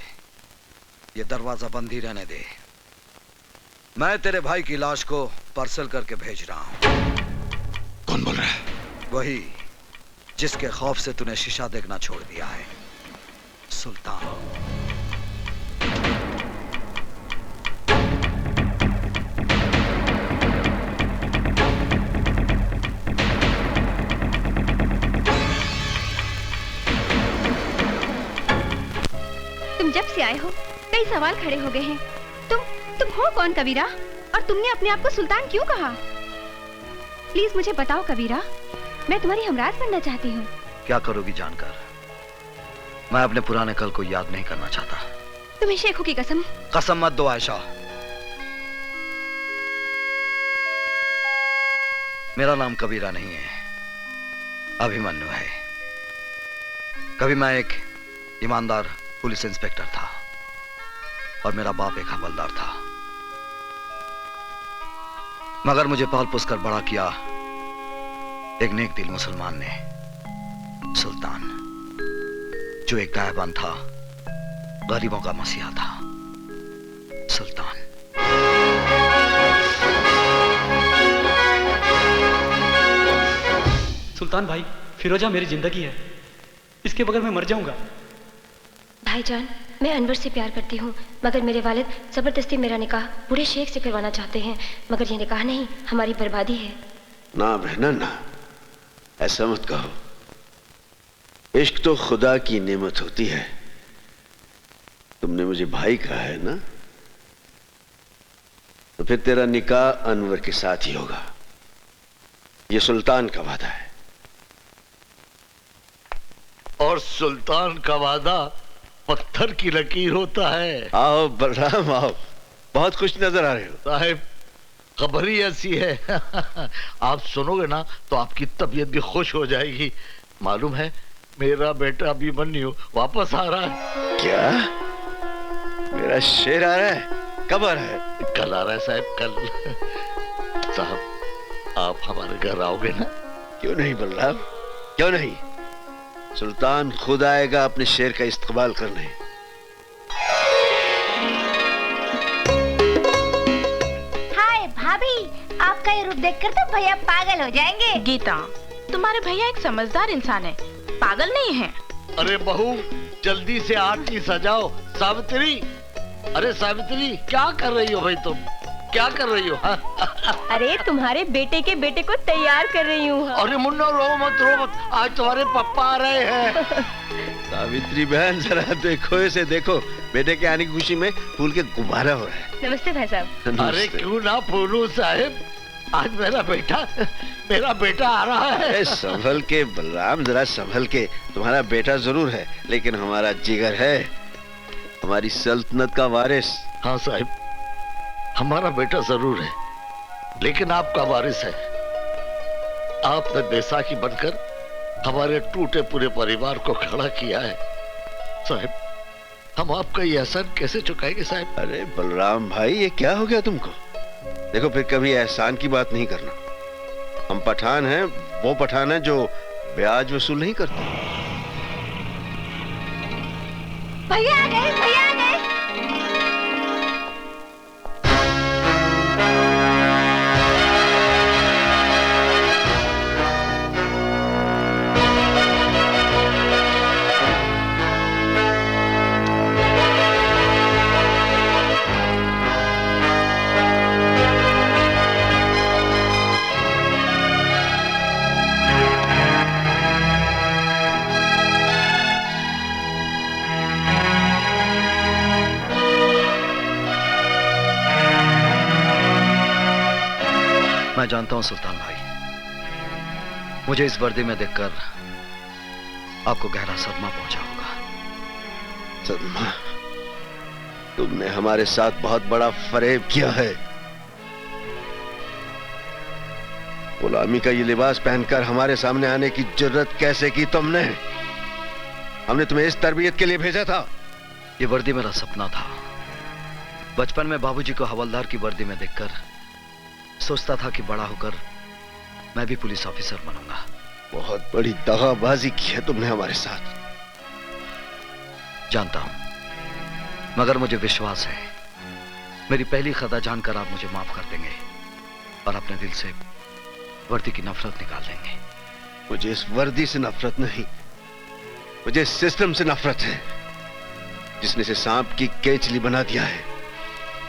ये दरवाजा बंद ही रहने दे। मैं तेरे भाई की लाश को पार्सल करके भेज रहा हूं। कौन बोल रहा है? वही जिसके खौफ से तूने शीशा देखना छोड़ दिया है, सुल्तान। जब से आए हो कई सवाल खड़े हो गए हैं। तुम हो कौन कबीरा, और तुमने अपने आप को सुल्तान क्यों कहा? प्लीज मुझे बताओ कबीरा, मैं तुम्हारी हमराज बनना चाहती हूँ। क्या करोगी जानकर? मैं अपने पुराने कल को याद नहीं करना चाहता। तुम्हें शेखों की कसम। कसम मत दो आयशा। मेरा नाम कबीरा नहीं है, अभिमन्यु है। कभी मैं एक ईमानदार पुलिस इंस्पेक्टर था और मेरा बाप एक हवलदार था, मगर मुझे पाल पोस कर बड़ा किया एक नेक दिल मुसलमान ने, सुल्तान, जो एक गायबान था, गरीबों का मसीहा था। सुल्तान। सुल्तान भाई, फिरोजा मेरी जिंदगी है, इसके बगैर मैं मर जाऊंगा। भाईजान, मैं अनवर से प्यार करती हूँ, मगर मेरे वालिद जबरदस्ती मेरा निकाह बूढ़े शेख से करवाना चाहते हैं, मगर ये निकाह नहीं, हमारी बर्बादी है। ना बहना ना, ऐसा मत कहो। इश्क तो खुदा की नेमत होती है। तुमने मुझे भाई कहा है ना, तो फिर तेरा निकाह अनवर के साथ ही होगा। ये सुल्तान का वादा है। और सुल्तान का वादा पत्थर की लकीर होता है। आओ बलराम आओ, बहुत खुश नजर आ रहे हो। साहिब, खबर ही ऐसी है आप सुनोगे ना तो आपकी तबीयत भी खुश हो जाएगी। मालूम है, मेरा बेटा अभिमन्यु वापस आ रहा है। क्या? मेरा शेर आ रहा है? कब आ रहा है? कल आ रहा है साहब, कल। साहब, आप हमारे घर आओगे ना? क्यों नहीं बलराम, क्यों नहीं। सुल्तान खुद आएगा अपने शेर का इस्तेमाल करने। हाय भाभी, आपका ये रूप देखकर तो भैया पागल हो जाएंगे। गीता, तुम्हारे भैया एक समझदार इंसान है, पागल नहीं है। अरे बहू, जल्दी से आरती सजाओ। सावित्री, अरे सावित्री, क्या कर रही हो भाई तुम? क्या कर रही हो? अरे तुम्हारे बेटे के बेटे को तैयार कर रही हूँ। अरे मुन्ना, रो मत रो मत, आज तुम्हारे पापा आ रहे हैं। सावित्री बहन, जरा देखो इसे, देखो बेटे के आने की खुशी में फूल के गुब्बारा हो रहा है। नमस्ते भाई साहब। अरे क्यों ना फूलू साहिब, आज मेरा बेटा आ रहा है। संभल के बलराम, जरा संभल के। तुम्हारा बेटा जरूर है, लेकिन हमारा जिगर है, हमारी सल्तनत का वारिस। हाँ साहिब, हमारा बेटा जरूर है, लेकिन आपका वारिस है। आपने बैसाखी बनकर हमारे टूटे पूरे परिवार को खड़ा किया है। साहिब, हम आपका ये एहसान कैसे चुकाएंगे साहिब? अरे बलराम भाई, ये क्या हो गया तुमको? देखो, फिर कभी एहसान की बात नहीं करना। हम पठान हैं, वो पठान है जो ब्याज वसूल नहीं करते। भैया आ गए, भैया आ गए। मैं जानता हूं सुल्तान भाई, मुझे इस वर्दी में देखकर आपको गहरा सदमा पहुंचा होगा। सदमा? तुमने हमारे साथ बहुत बड़ा फरेब किया है। गुलामी का ये लिबास पहनकर हमारे सामने आने की जुर्रत कैसे की तुमने? हमने तुम्हें इस तरबियत के लिए भेजा था। ये वर्दी मेरा सपना था। बचपन में बाबूजी को हवलदार की वर्दी में देखकर सोचता था कि बड़ा होकर मैं भी पुलिस ऑफिसर बनूंगा। बहुत बड़ी दगाबाजी की है तुमने हमारे साथ। जानता हूं, मगर मुझे विश्वास है मेरी पहली खता जानकर आप मुझे माफ कर देंगे और अपने दिल से वर्दी की नफरत निकाल देंगे। मुझे इस वर्दी से नफरत नहीं, मुझे इस सिस्टम से नफरत है जिसने इसे सांप की केंचली बना दिया है।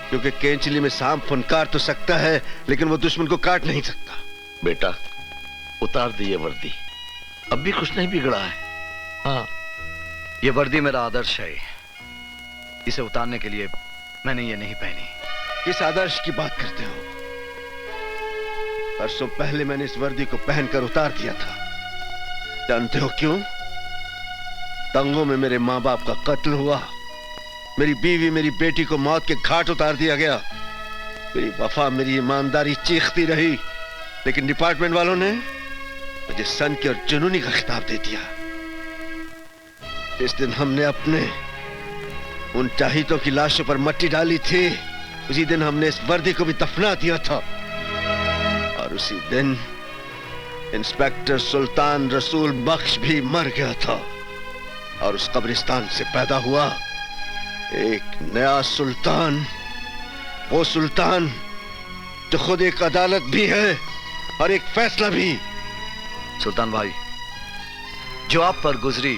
क्योंकि केंचली में सांप फुनकार तो सकता है, लेकिन वो दुश्मन को काट नहीं सकता। बेटा, उतार दिए वर्दी, अब भी कुछ नहीं बिगड़ा है। हाँ, ये वर्दी मेरा आदर्श है, इसे उतारने के लिए मैंने ये नहीं पहनी। किस आदर्श की बात करते हो? परसों पहले मैंने इस वर्दी को पहनकर उतार दिया था। जानते हो क्यों? दंगों में मेरे माँ बाप का कत्ल हुआ, मेरी बीवी मेरी बेटी को मौत के घाट उतार दिया गया। मेरी वफा मेरी ईमानदारी चीखती रही, लेकिन डिपार्टमेंट वालों ने मुझे सन की और जुनूनी का खिताब दे दिया। जिस दिन हमने अपने उन चाहितों की लाशों पर मट्टी डाली थी, उसी दिन हमने इस वर्दी को भी दफना दिया था। और उसी दिन इंस्पेक्टर सुल्तान रसूल बख्श भी मर गया था। और उस कब्रिस्तान से पैदा हुआ एक नया सुल्तान, वो सुल्तान जो खुद एक अदालत भी है और एक फैसला भी। सुल्तान भाई, जो आप पर गुजरी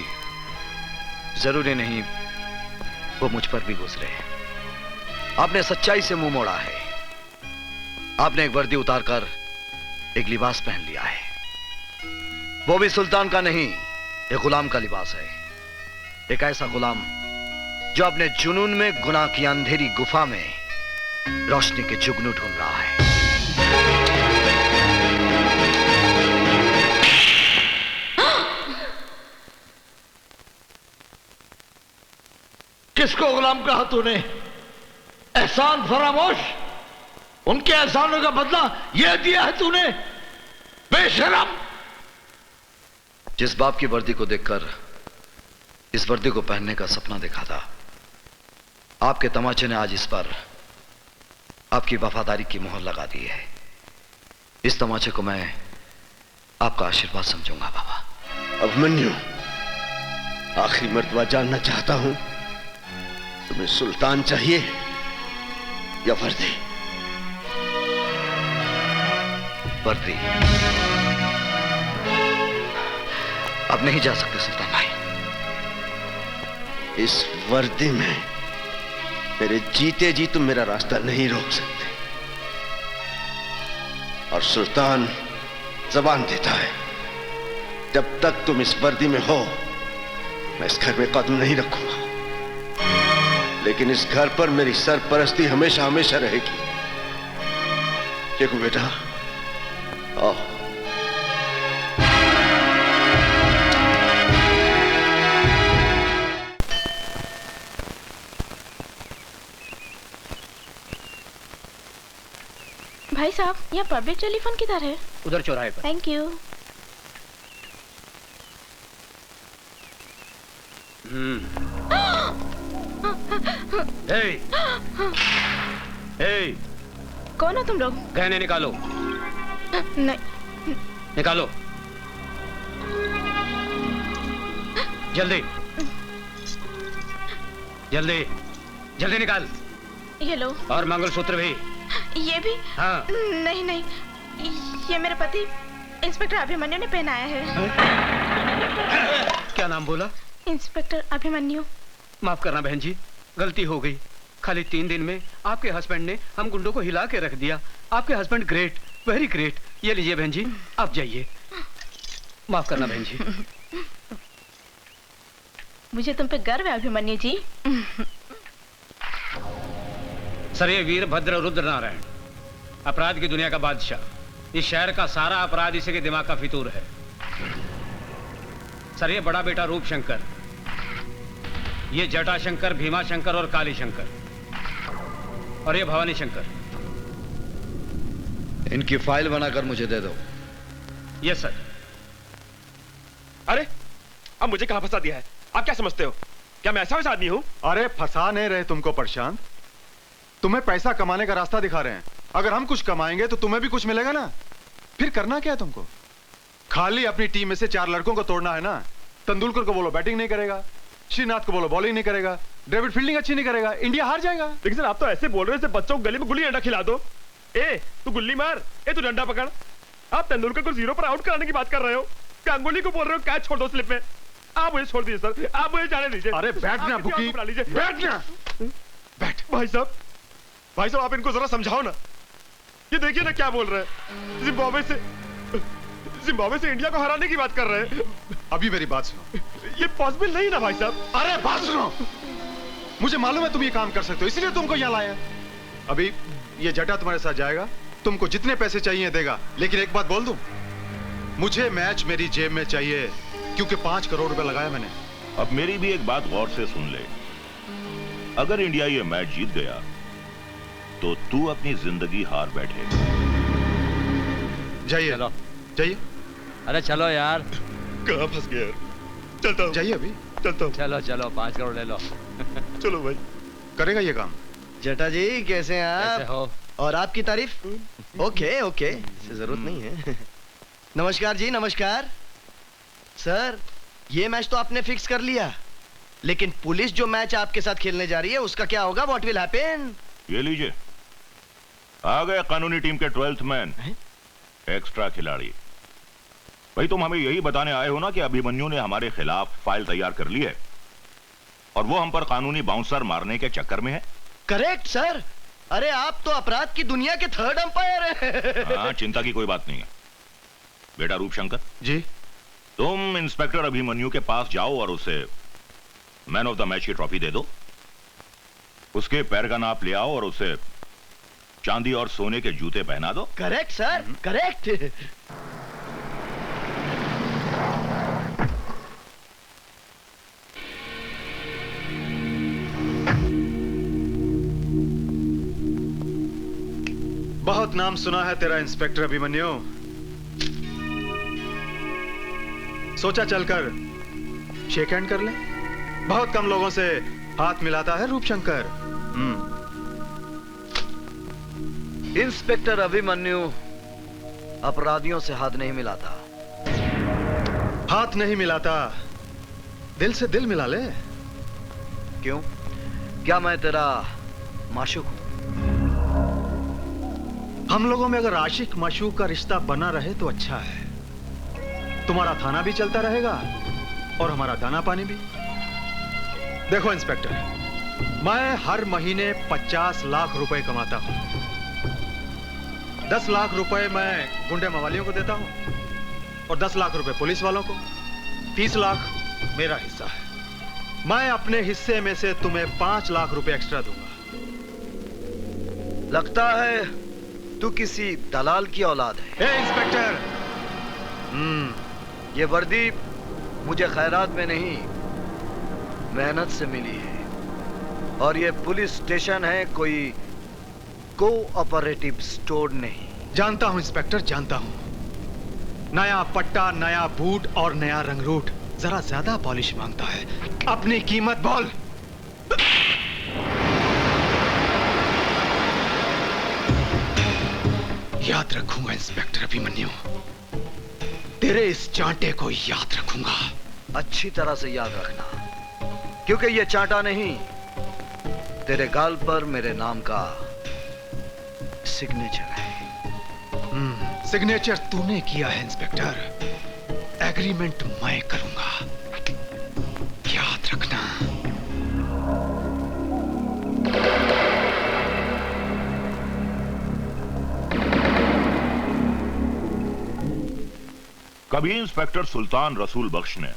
जरूरी नहीं वो मुझ पर भी गुजरे। आपने सच्चाई से मुंह मोड़ा है। आपने एक वर्दी उतारकर एक लिबास पहन लिया है, वो भी सुल्तान का नहीं, एक गुलाम का लिबास है। एक ऐसा गुलाम जो अपने जुनून में गुनाह की अंधेरी गुफा में रोशनी के जुगनू ढूंढ रहा है। किसको गुलाम कहा तूने? एहसान फरामोश, उनके एहसानों का बदला यह दिया है तूने, बेशरम। जिस बाप की वर्दी को देखकर इस वर्दी को पहनने का सपना देखा था, आपके तमाचे ने आज इस पर आपकी वफादारी की मोहर लगा दी है। इस तमाचे को मैं आपका आशीर्वाद समझूंगा बाबा। अभिमन्यु, आखिरी मर्तबा जानना चाहता हूं, तुम्हें सुल्तान चाहिए या वर्दी? वर्दी। अब नहीं जा सकते सुल्तान भाई। इस वर्दी में मेरे जीते जी तुम मेरा रास्ता नहीं रोक सकते। और सुल्तान जबान देता है, जब तक तुम इस वर्दी में हो मैं इस घर में कदम नहीं रखूंगा। लेकिन इस घर पर मेरी सरपरस्ती हमेशा हमेशा रहेगी। देखो बेटा, आओ। भाई साहब, यहाँ पब्लिक टेलीफोन किधर है? उधर चौराहे पर। Thank you. कौन हो तुम लोग? गहने निकालो। नहीं। निकालो जल्दी जल्दी जल्दी निकाल। ये लो। और मंगलसूत्र भी। ये भी? हाँ। नहीं नहीं, ये मेरे पति इंस्पेक्टर अभिमन्यु ने पहनाया है। क्या नाम बोला? इंस्पेक्टर अभिमन्यु। माफ करना बहन जी, गलती हो गई। खाली 3 दिन में आपके हस्बैंड ने हम गुंडों को हिला के रख दिया। आपके हस्बैंड ग्रेट, वेरी ग्रेट। ये लीजिए बहन जी, आप जाइए। माफ करना बहन जी। मुझे तुम पे गर्व है अभिमन्यु जी। सर, ये वीरभद्र रुद्र नारायण, अपराध की दुनिया का बादशाह। इस शहर का सारा अपराध इसी के दिमाग का फितूर है। सर, ये बड़ा बेटा रूप शंकर, ये जटा शंकर, भीमा शंकर और काली शंकर, और ये भवानी शंकर। इनकी फाइल बनाकर मुझे दे दो। Yes sir. अरे, अब मुझे कहां फंसा दिया है? आप क्या समझते हो? क्या मैं ऐसा वैसा आदमी हूं? अरे फंसा नहीं रहे तुमको प्रशांत, तुम्हें पैसा कमाने का रास्ता दिखा रहे हैं। अगर हम कुछ कमाएंगे तो तुम्हें भी कुछ मिलेगा ना। फिर करना क्या है तुमको? खाली अपनी टीम में से 4 लड़कों को तोड़ना है ना। तेंदुलकर को बोलो बैटिंग नहीं करेगा, श्रीनाथ को बोलो बॉलिंग नहीं करेगा, डेविड फील्डिंग अच्छी नहीं करेगा, इंडिया हार जाएगा। लेकिन सर, आप तो ऐसे बोल रहे हैं बच्चों को गली में गुल्ली डंडा खिला दो। ए तू गुल्ली मार, ए तू डंडा पकड़। आप तेंदुलकर को 0 पर आउट कराने की बात कर रहे हो, गांगुली को बोल रहे हो कैच छोड़ दो स्लिप में। आप मुझे छोड़ दीजिए सर, आप मुझे जाने दीजिए। अरे बैठना बुकी, बैठना। बैठ। भाई साहब आप इनको जरा समझाओ ना। ये देखिए ना क्या बोल रहे हैं। जिम्बाब्वे से इंडिया को हराने की बात कर रहे हैं। अभी मेरी बात सुनो। ये पॉसिबल नहीं ना भाई साहब। अरे बात सुनो, मुझे मालूम है तुम ये काम कर सकते हो, इसलिए तुमको यहाँ लाया। अभी ये जटा तुम्हारे साथ जाएगा, तुमको जितने पैसे चाहिए देगा। लेकिन एक बात बोल दूं, मुझे मैच मेरी जेब में चाहिए, क्योंकि 5 करोड़ रुपए लगाया मैंने। अब मेरी भी एक बात गौर से सुन ले। अगर इंडिया ये मैच जीत गया तो तू अपनी जिंदगी हार बैठे। जाइए जाइए। अरे चलो यार। कहाँ फंस गया यार? चलता हूँ। जाइए अभी चलता हूँ। चलो चलो 5 करोड़ ले लो। चलो भाई। करेगा ये काम। जटा जी कैसे हैं आप? कैसे हो? और आपकी तारीफ? ओके ओके, जरूरत नहीं है। नमस्कार जी, नमस्कार। सर, ये मैच तो आपने फिक्स कर लिया, लेकिन पुलिस जो मैच आपके साथ खेलने जा रही है उसका क्या होगा? What will happen? ये लीजिए, आ गए कानूनी टीम के 12th मैन, एक्स्ट्रा खिलाड़ी। भाई तुम हमें यही बताने आए हो ना कि अभिमन्यु ने हमारे खिलाफ फाइल तैयार कर ली है। और वो हम पर कानूनी बाउंसर मारने के चक्कर में है। Correct sir. अरे आप तो अपराध की दुनिया के थर्ड अंपायर हैं। हाँ, चिंता की कोई बात नहीं है। बेटा रूपशंकर जी, तुम इंस्पेक्टर अभिमन्यु के पास जाओ और उसे मैन ऑफ द मैच की ट्रॉफी दे दो। उसके पैर का नाप ले आओ और उसे चांदी और सोने के जूते पहना दो। Correct sir, correct. बहुत नाम सुना है तेरा इंस्पेक्टर अभिमन्यु। सोचा चलकर शेक हैंड कर ले। बहुत कम लोगों से हाथ मिलाता है रूपशंकर। इंस्पेक्टर अभिमन्यु अपराधियों से हाथ नहीं मिलाता। हाथ नहीं मिलाता, दिल से दिल मिला ले। क्यों? क्या मैं तेरा माशूक हूं? हम लोगों में अगर आशिक माशूक का रिश्ता बना रहे तो अच्छा है। तुम्हारा थाना भी चलता रहेगा और हमारा दाना पानी भी। देखो इंस्पेक्टर, मैं हर महीने 50 लाख रुपए कमाता हूं। 10 लाख रुपए मैं गुंडे मवालियों को देता हूं और 10 लाख रुपए पुलिस वालों को। 30 लाख मेरा हिस्सा है। मैं अपने हिस्से में से तुम्हें 5 लाख रुपए एक्स्ट्रा दूंगा। लगता है तू किसी दलाल की औलाद है। ए इंस्पेक्टर, ये वर्दी मुझे खैरात में नहीं, मेहनत से मिली है। और ये पुलिस स्टेशन है, कोई कोऑपरेटिव स्टोर नहीं। जानता हूं इंस्पेक्टर, जानता हूं। नया पट्टा, नया बूट और नया रंगरूट जरा ज्यादा पॉलिश मांगता है। अपनी कीमत बोल। याद रखूंगा इंस्पेक्टर अभिमन्यु, तेरे इस चांटे को याद रखूंगा। अच्छी तरह से याद रखना, क्योंकि ये चांटा नहीं, तेरे गाल पर मेरे नाम का सिग्नेचर है। सिग्नेचर तूने किया है इंस्पेक्टर, एग्रीमेंट मैं करूंगा, याद रखना। कभी इंस्पेक्टर सुल्तान रसूल बख्श ने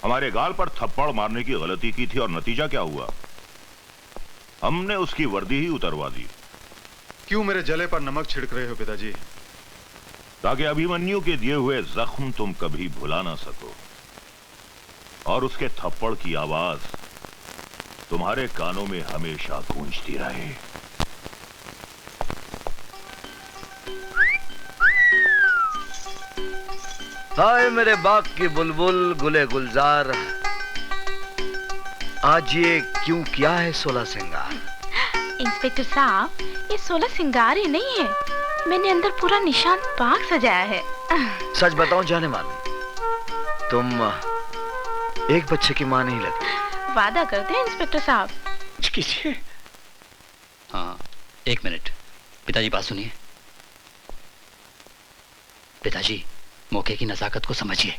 हमारे गाल पर थप्पड़ मारने की गलती की थी और नतीजा क्या हुआ? हमने उसकी वर्दी ही उतरवा दी। क्यों मेरे जले पर नमक छिड़क रहे हो पिताजी? ताकि अभिमन्यु के दिए हुए जख्म तुम कभी भुला ना सको और उसके थप्पड़ की आवाज तुम्हारे कानों में हमेशा गूंजती रहे। हाय मेरे बाग की बुलबुल, गुले गुलजार, आज ये क्यों किया है 16 सिंगार? इंस्पेक्टर साहब, ये 16 सिंगार ही नहीं है, मैंने अंदर पूरा निशान पाक सजाया है। सच बताऊं जाने मान, तुम एक बच्चे की मां नहीं लगती। वादा करते हैं इंस्पेक्टर साहब। कीजिए। हाँ, 1 मिनट। पिताजी बात सुनिए। पिताजी, मौके की नजाकत को समझिए।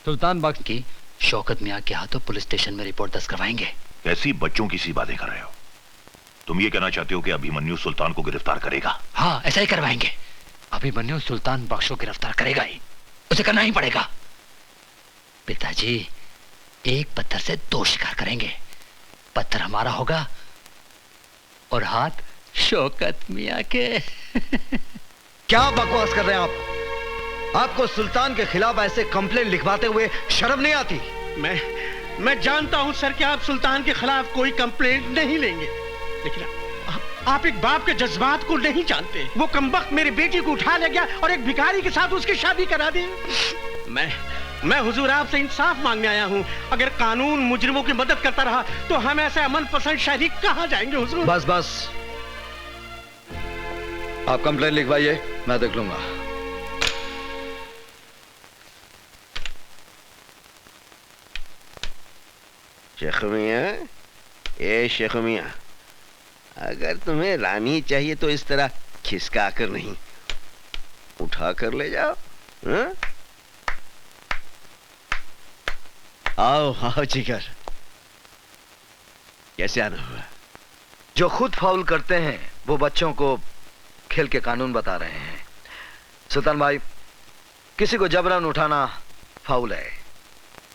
सुल्तान बख्श की शौकत मियां के हाथों पुलिस स्टेशन में रिपोर्ट दर्ज करवाएंगे। कैसी बच्चों की सी बातें कर रहे हो? तुम ये कहना चाहते हो कि अभिमन्यु सुल्तान को गिरफ्तार करेगा? हाँ, ऐसा ही करवाएंगे। अभिमन्यु सुल्तान बख्श को गिरफ्तार करेगा ही, उसे करना ही पड़ेगा। पिताजी, एक पत्थर से 2 शिकार करेंगे। पत्थर हमारा होगा और हाथ शौकत मियां के। क्या बकवास कर रहे हैं आप? आपको सुल्तान के खिलाफ ऐसे कंप्लेंट लिखवाते हुए शर्म नहीं आती? मैं जानता हूं सर कि आप सुल्तान के खिलाफ कोई कंप्लेंट नहीं लेंगे, लेकिन आप एक बाप के जज्बात को नहीं जानते। वो कमबख्त मेरी बेटी को उठा ले गया और एक भिखारी के साथ उसकी शादी करा दी। मैं हुजूर आपसे इंसाफ मांगने आया हूं। अगर कानून मुजरिमों की मदद करता रहा तो हम ऐसे अमन पसंद शहरी कहां जाएंगे हुजूर? बस बस, आप कंप्लेंट लिखवाइए, मैं देख लूंगा। शेख मियां, ए शेख मियां, अगर तुम्हें रानी चाहिए तो इस तरह खिसका कर नहीं, उठा कर ले जाओ। हा? आओ आओ जिगर, कैसे आना हुआ? जो खुद फाउल करते हैं वो बच्चों को खेल के कानून बता रहे हैं। सुल्तान भाई, किसी को जबरन उठाना फाउल है,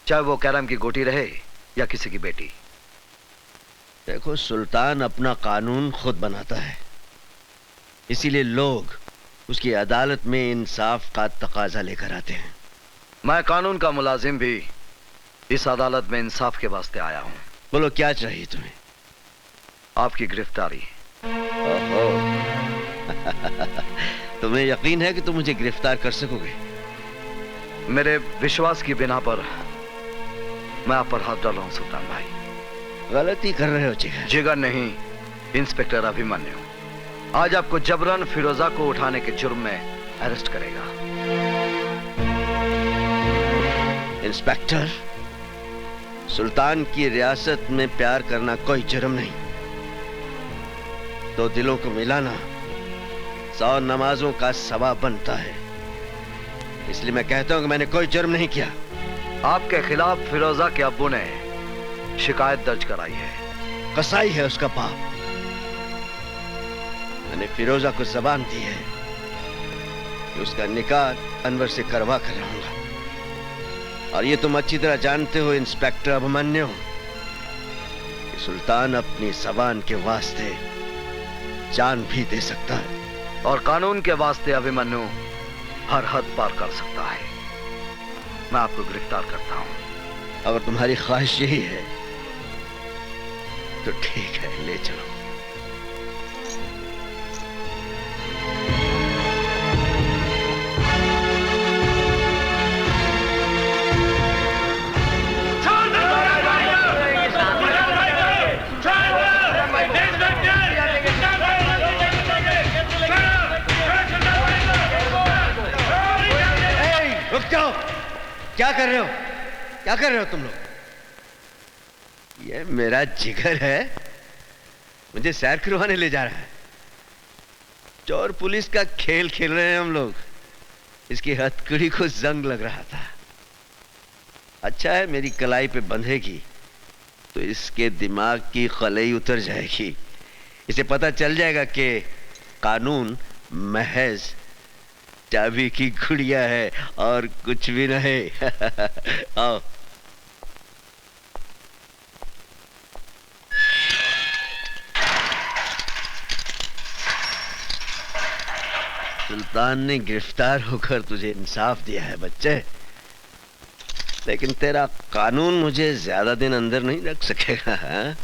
चाहे वो कैरम की गोटी रहे या किसी की बेटी। देखो, सुल्तान अपना कानून खुद बनाता है, इसीलिए लोग उसकी अदालत में इंसाफ का तकाजा लेकर आते हैं। मैं कानून का मुलाजिम भी इस अदालत में इंसाफ के वास्ते आया हूं। बोलो, क्या चाहिए तुम्हें? आपकी गिरफ्तारी। ओहो। तुम्हें यकीन है कि तुम मुझे गिरफ्तार कर सकोगे? मेरे विश्वास की बिना पर मैं आप पर हाथ डाल रहा हूं सुल्तान भाई। गलती कर रहे हो जिगर। जिगर नहीं, इंस्पेक्टर अभिमन्यु आज आपको जबरन फिरोजा को उठाने के जुर्म में अरेस्ट करेगा। इंस्पेक्टर, सुल्तान की रियासत में प्यार करना कोई जुर्म नहीं। दो दिलों को मिलाना 100 नमाजों का सवाब बनता है। इसलिए मैं कहता हूं कि मैंने कोई जुर्म नहीं किया। आपके खिलाफ फिरोजा के अब्बू ने शिकायत दर्ज कराई है। कसाई है उसका बाप। मैंने फिरोजा को जबान दी है कि उसका निकाह अनवर से करवा कर रहूंगा। और ये तुम अच्छी तरह जानते हो इंस्पेक्टर अभिमन्यु कि सुल्तान अपनी जबान के वास्ते जान भी दे सकता है। और कानून के वास्ते अभिमन्यु हर हद पार कर सकता है। मैं आपको गिरफ्तार करता हूं। अगर तुम्हारी ख्वाहिश यही है तो ठीक है, ले चलो। क्या कर रहे हो? क्या कर रहे हो तुम लोग? ये मेरा जिगर है, मुझे सैर करवाने ले जा रहा है। चोर पुलिस का खेल खेल रहे हैं हम लोग। इसकी हथकड़ी को जंग लग रहा था। अच्छा है, मेरी कलाई पे बंधेगी तो इसके दिमाग की खलई उतर जाएगी। इसे पता चल जाएगा कि कानून महज चाबी की गुड़िया है और कुछ भी नहीं। आओ। सुल्तान ने गिरफ्तार होकर तुझे इंसाफ दिया है बच्चे, लेकिन तेरा कानून मुझे ज्यादा दिन अंदर नहीं रख सकेगा। हाँ?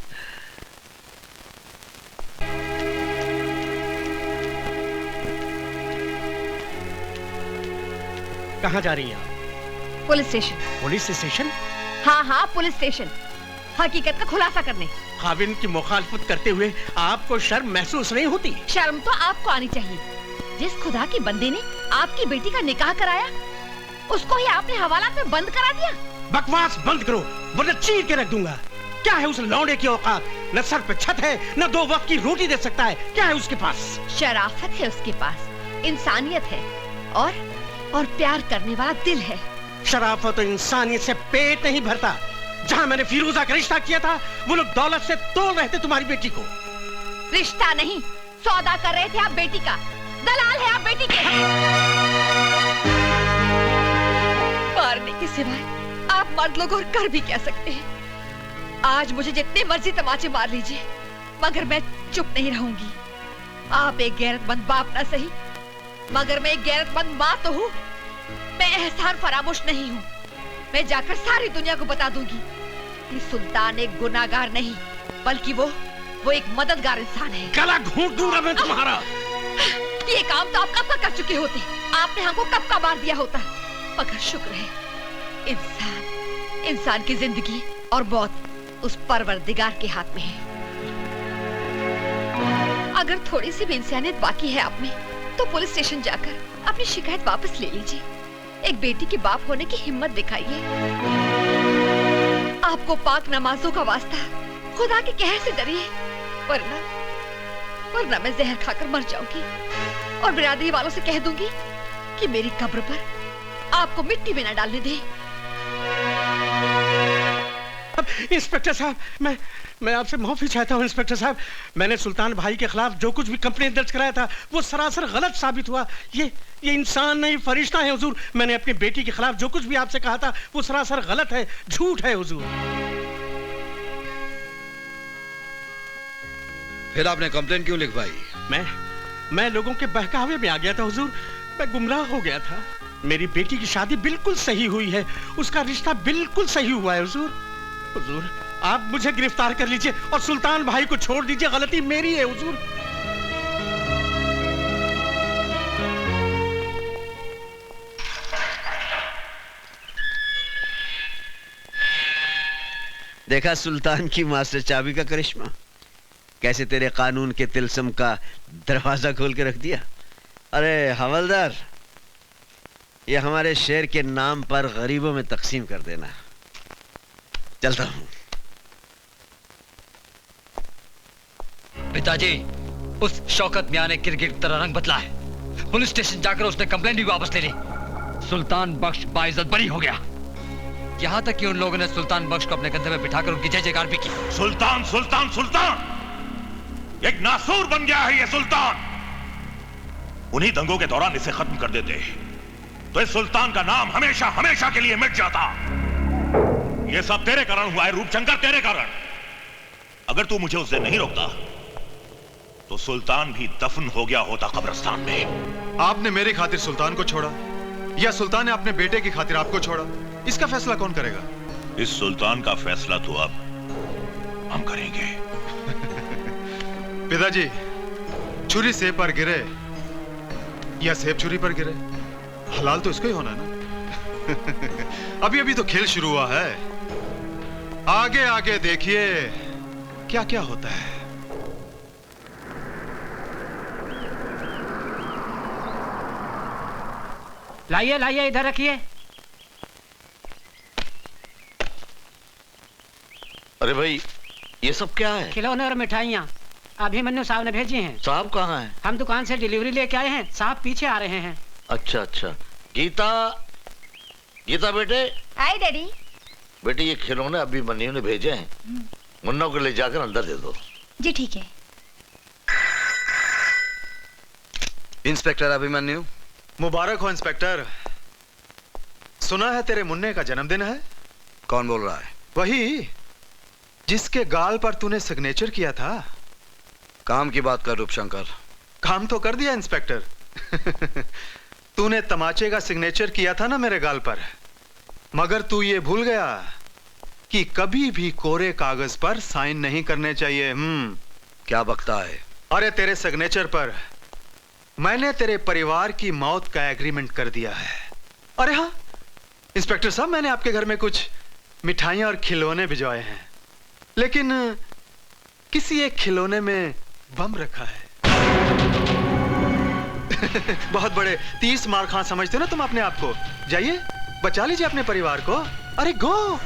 कहाँ जा रही हैं आप? Police station. Police station? हाँ हाँ, पुलिस स्टेशन, हकीकत का खुलासा करने। खाविन की मुखालफत करते हुए आपको शर्म महसूस नहीं होती? शर्म तो आपको आनी चाहिए। जिस खुदा के बंदे ने आपकी बेटी का निकाह कराया, उसको ही आपने हवालात में बंद करा दिया। बकवास बंद करो वरना चीर के रख दूंगा। क्या है उस लौंडे की औकात? न सर पे छत है, न 2 वक्त की रोटी दे सकता है। क्या है उसके पास? शराफत है उसके पास, इंसानियत है और प्यार करने वाला दिल है। शराफत और इंसानियत से पेट नहीं भरता। जहाँ मैंने फिरोजा का रिश्ता किया था, वो लोग दौलत से तोड़ रहे थे तुम्हारी बेटी को। रिश्ता नहीं, सौदा कर रहे थे आप बेटी का। दलाल है आप बेटी के। मारने के सिवाय आप मर्द लोग और कर भी क्या सकते हैं? आज मुझे जितने मर्जी तमाचे मार लीजिए, मगर मैं चुप नहीं रहूंगी। आप एक गैरतमंद बाप ना सही, मगर मैं एक गैरतमंद माँ तो हूँ। मैं एहसान फरामोश नहीं हूँ। मैं जाकर सारी दुनिया को बता दूंगी कि सुल्तान एक गुनाहगार नहीं, बल्कि वो एक मददगार इंसान है। गला घोंट दूंगा मैं तुम्हारा। ये काम तो आप कब का कर चुके होते। आपने हमको कब का मार दिया होता। मगर शुक्र है, इंसान की जिंदगी और मौत उस परवरदिगार के हाथ में है। अगर थोड़ी सी भी इंसानियत बाकी है आप में, तो पुलिस स्टेशन जाकर अपनी शिकायत वापस ले लीजिए। एक बेटी के बाप होने की हिम्मत दिखाइए। आपको पाक नमाजों का वास्ता, खुदा के कहर से डरिए, वरना मैं जहर खाकर मर जाऊंगी और बिरादरी वालों से कह दूंगी कि मेरी कब्र पर आपको मिट्टी में न डालने दें। इंस्पेक्टर साहब, मैं आपसे माफी चाहता हूँ इंस्पेक्टर साहब। मैंने सुल्तान भाई के खिलाफ जो कुछ भी कंप्लेंट दर्ज कराया था वो सरासर गलत साबित हुआ। ये इंसान नहीं फरिश्ता है हुजूर। मैंने अपनी बेटी के खिलाफ जो कुछ भी आपसे कहा था वो सरासर गलत है, झूठ है हुजूर। फिर आपने कंप्लेंट क्यों लिखवाई? मैं लोगों के बहकावे में आ गया था हुजूर। मैं गुमराह हो गया था। मेरी बेटी की शादी बिल्कुल सही हुई है, उसका रिश्ता बिल्कुल सही हुआ है हुजूर। हुजूर आप मुझे गिरफ्तार कर लीजिए और सुल्तान भाई को छोड़ दीजिए, गलती मेरी है हुजूर। देखा सुल्तान की मास्टर चाबी का करिश्मा, कैसे तेरे कानून के तिलस्म का दरवाजा खोल के रख दिया। अरे हवलदार, ये हमारे शेर के नाम पर गरीबों में तकसीम कर देना। चलता हूं। पिताजी, उस शौकत मियां ने क्रिकेट की तरह रंग बदला है। पुलिस स्टेशन जाकर उसने कंप्लेंट भी वापस ले ली। सुल्तान बख्श बाइज्जत बरी हो गया। यहाँ तक कि उन लोगों ने सुल्तान बख्श को अपने कंधे में बिठाकर उनकी जय जयकार भी की। सुल्तान सुल्तान सुल्तान, एक नासूर बन गया है ये सुल्तान। उन्हीं दंगों के दौरान इसे खत्म कर देते तो इस सुल्तान का नाम हमेशा हमेशा के लिए मिट जाता। ये सब तेरे कारण हुआ है रूपशंकर, तेरे कारण। अगर तू मुझे उस दिन नहीं रोकता तो सुल्तान भी दफन हो गया होता कब्रिस्तान में। आपने मेरी खातिर सुल्तान को छोड़ा या सुल्तान ने अपने बेटे की खातिर आपको छोड़ा, इसका फैसला कौन करेगा? इस सुल्तान का फैसला तो अब हम करेंगे। पिताजी, छुरी सेब पर गिरे या सेब छुरी पर गिरे, हलाल तो इसको ही होना ना। अभी अभी तो खेल शुरू हुआ है, आगे आगे देखिए क्या क्या होता है। लाइए लाइए, इधर रखिए। अरे भाई, ये सब क्या है? खिलौने और मिठाइयाँ अभिमन्यु साहब ने भेजी हैं। साहब कहाँ हैं? हम दुकान से डिलीवरी लेके आए हैं, साहब पीछे आ रहे हैं। अच्छा अच्छा। गीता, गीता बेटे। हाय डैडी। बेटे ये खिलौने अभिमन्यु ने भेजे हैं, मुन्ना को ले जाकर अंदर दे दो। जी ठीक है। इंस्पेक्टर अभिमन्यु। मुबारक हो इंस्पेक्टर। सुना है तेरे मुन्ने का जन्मदिन है। कौन बोल रहा है? वही जिसके गाल पर तूने सिग्नेचर किया था। काम की बात कर रूपशंकर। काम तो कर दिया इंस्पेक्टर। तूने तमाचे का सिग्नेचर किया था ना मेरे गाल पर, मगर तू ये भूल गया कि कभी भी कोरे कागज पर साइन नहीं करने चाहिए। क्या बकता है? अरे तेरे सिग्नेचर पर मैंने तेरे परिवार की मौत का एग्रीमेंट कर दिया है। अरे हाँ इंस्पेक्टर साहब, मैंने आपके घर में कुछ मिठाइयां और खिलौने भिजवाए हैं, लेकिन किसी एक खिलौने में बम रखा है। बहुत बड़े 30 मार खां समझते हो ना तुम अपने आप को। जाइए बचा लीजिए अपने परिवार को। अरे गो।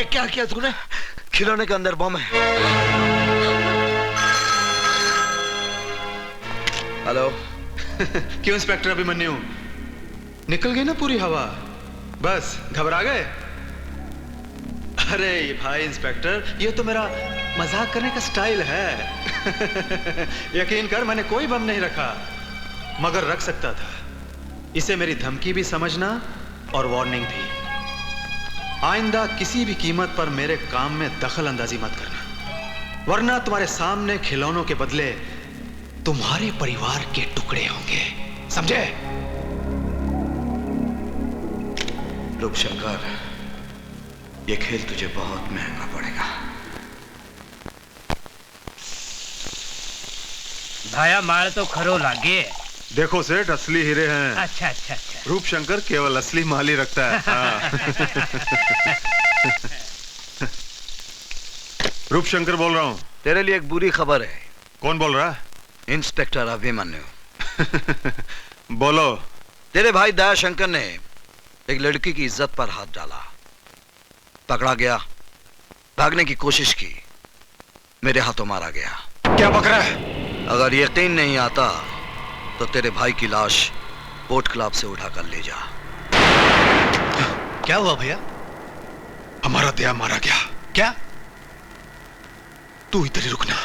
क्या किया तूने? खिलौने के अंदर बम है। हेलो। क्यों इंस्पेक्टर अभिमन्यु, निकल गई ना पूरी हवा? बस घबरा गए? अरे भाई इंस्पेक्टर, ये तो मेरा मजाक करने का स्टाइल है। यकीन कर, मैंने कोई बम नहीं रखा, मगर रख सकता था। इसे मेरी धमकी भी समझना और वार्निंग भी। आइंदा किसी भी कीमत पर मेरे काम में दखल अंदाजी मत करना, वरना तुम्हारे सामने खिलौनों के बदले तुम्हारे परिवार के टुकड़े होंगे, समझे? रूपशंकर, ये खेल तुझे बहुत महंगा पड़ेगा। भाया मार तो खरो लागे। देखो सेठ, असली हीरे हैं। अच्छा अच्छा अच्छा। रूपशंकर केवल असली माल ही रखता है। हाँ। रूपशंकर बोल रहा हूँ। तेरे लिए एक बुरी खबर है। कौन बोल रहा है? इंस्पेक्टर अभिमन्यु। बोलो। तेरे भाई दयाशंकर ने एक लड़की की इज्जत पर हाथ डाला, पकड़ा गया, भागने की कोशिश की, मेरे हाथों मारा गया। क्या बक रहा है? अगर यकीन नहीं आता तो तेरे भाई की लाश बोट क्लब से उठा कर ले जा। क्या हुआ भैया? हमारा दया मारा गया क्या? तू इधर ही रुकना।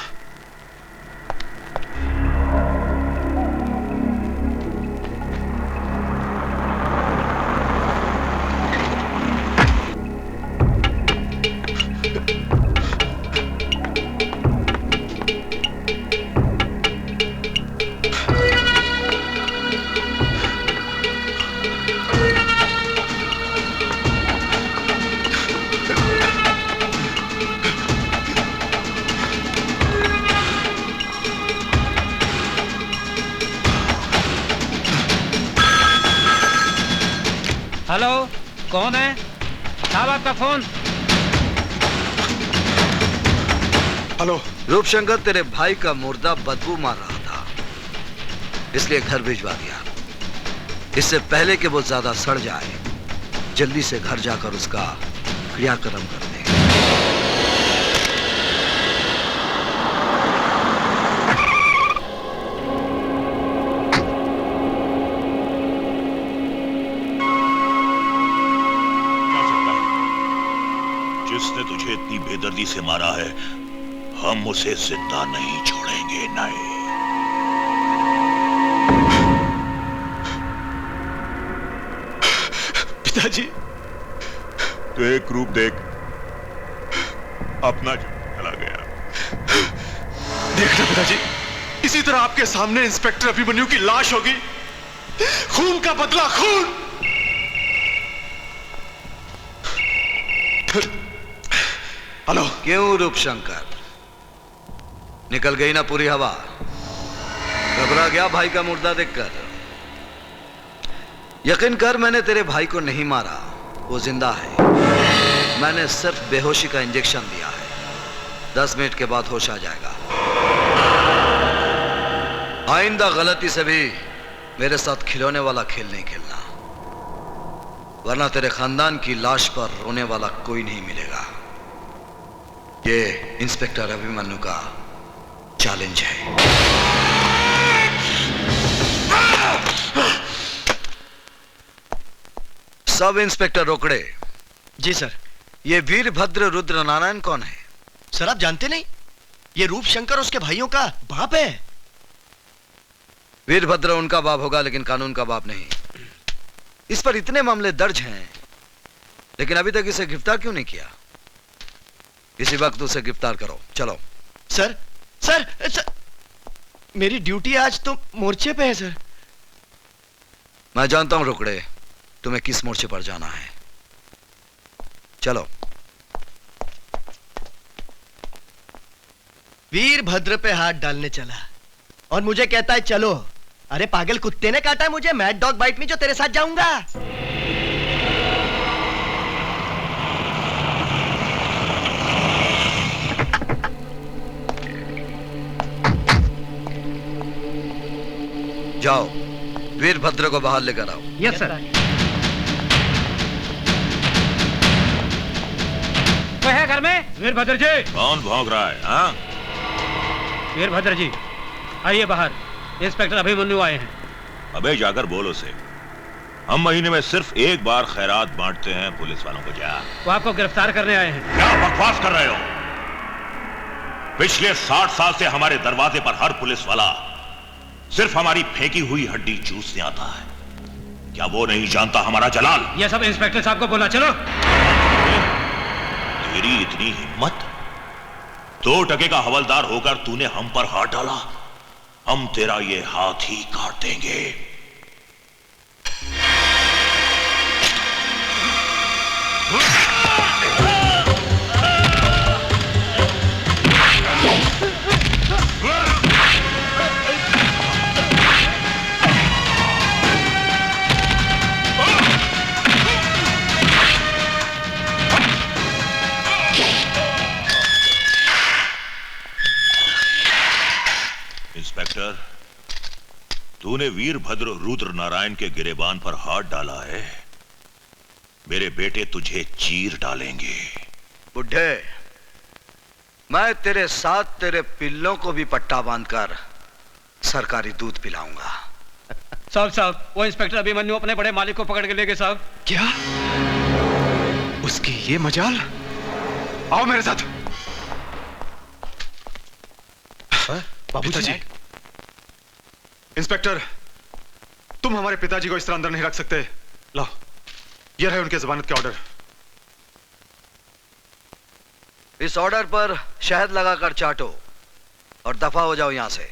हेलो, कौन है? साहब आपका फोन। हेलो। रूपशंकर, तेरे भाई का मुर्दा बदबू मार रहा था, इसलिए घर भिजवा दिया। इससे पहले कि वो ज्यादा सड़ जाए, जल्दी से घर जाकर उसका क्रियाक्रम कर दे। जिसने तुझे इतनी बेदर्दी से मारा है, हम उसे जिंदा नहीं छोड़ेंगे। नहीं। पिताजी, तो एक रूप देख, अपना चला गया। देखना पिताजी, इसी तरह आपके सामने इंस्पेक्टर अभिमन्यु की लाश होगी। खून का बदला खून। हेलो। क्यों रूपशंकर, निकल गई ना पूरी हवा? घबरा गया भाई का मुर्दा देखकर? यकीन कर, मैंने तेरे भाई को नहीं मारा, वो जिंदा है। मैंने सिर्फ बेहोशी का इंजेक्शन दिया है। 10 मिनट के बाद होश आ जाएगा। आइंदा गलती से भी मेरे साथ खिलौने वाला खेल नहीं खेलना, वरना तेरे खानदान की लाश पर रोने वाला कोई नहीं मिलेगा। ये इंस्पेक्टर अभिमन्यु का चैलेंज है। सब इंस्पेक्टर रोकड़े। जी सर। ये वीरभद्र रुद्र नारायण कौन है? सर आप जानते नहीं? ये रूपशंकर उसके भाइयों का बाप है। वीरभद्र उनका बाप होगा, लेकिन कानून का बाप नहीं। इस पर इतने मामले दर्ज हैं, लेकिन अभी तक इसे गिरफ्तार क्यों नहीं किया? इसी वक्त उसे गिरफ्तार करो। चलो। सर सर, सर मेरी ड्यूटी आज तो मोर्चे पे है सर। मैं जानता हूं रोकड़े, तुम्हें किस मोर्चे पर जाना है। चलो। वीरभद्र पे हाथ डालने चला और मुझे कहता है चलो। अरे पागल कुत्ते ने काटा है मुझे मैड डॉग बाइट में, जो तेरे साथ जाऊंगा। जाओ, वीरभद्र को बाहर लेकर आओ। Yes sir. कोई है घर में? वीरभद्र जी। कौन भौंक रहा है? हाँ? वीरभद्र जी आइए बाहर, इंस्पेक्टर अभिमन्यु आए हैं। अबे जाकर बोल उसे, हम महीने में सिर्फ एक बार खैरात बांटते हैं पुलिस वालों को। जा। वो आपको गिरफ्तार करने आए हैं। क्या बकवास कर रहे हो? पिछले 60 साल से हमारे दरवाजे पर हर पुलिस वाला सिर्फ हमारी फेंकी हुई हड्डी चूसने आता है। क्या वो नहीं जानता हमारा जलाल? ये सब इंस्पेक्टर साहब को बोला। चलो। तेरी इतनी हिम्मत? 2 टके का हवलदार होकर तूने हम पर हाथ डाला? हम तेरा ये हाथ ही काट देंगे। तूने वीरभद्र रुद्र नारायण के गिरेबान पर हाथ डाला है, मेरे बेटे तुझे चीर डालेंगे। बुढ़े, मैं तेरे साथ तेरे पिल्लों को भी पट्टा बांधकर सरकारी दूध पिलाऊंगा। साहब वो इंस्पेक्टर अभिमन्यु अपने बड़े मालिक को पकड़ के ले गए साहब। क्या? उसकी ये मजाल? आओ मेरे साथ। पिताजी, इंस्पेक्टर, तुम हमारे पिताजी को इस तरह अंदर नहीं रख सकते। लाओ, ये रहे उनके जमानत के ऑर्डर। इस ऑर्डर पर शहद लगाकर चाटो और दफा हो जाओ यहां से।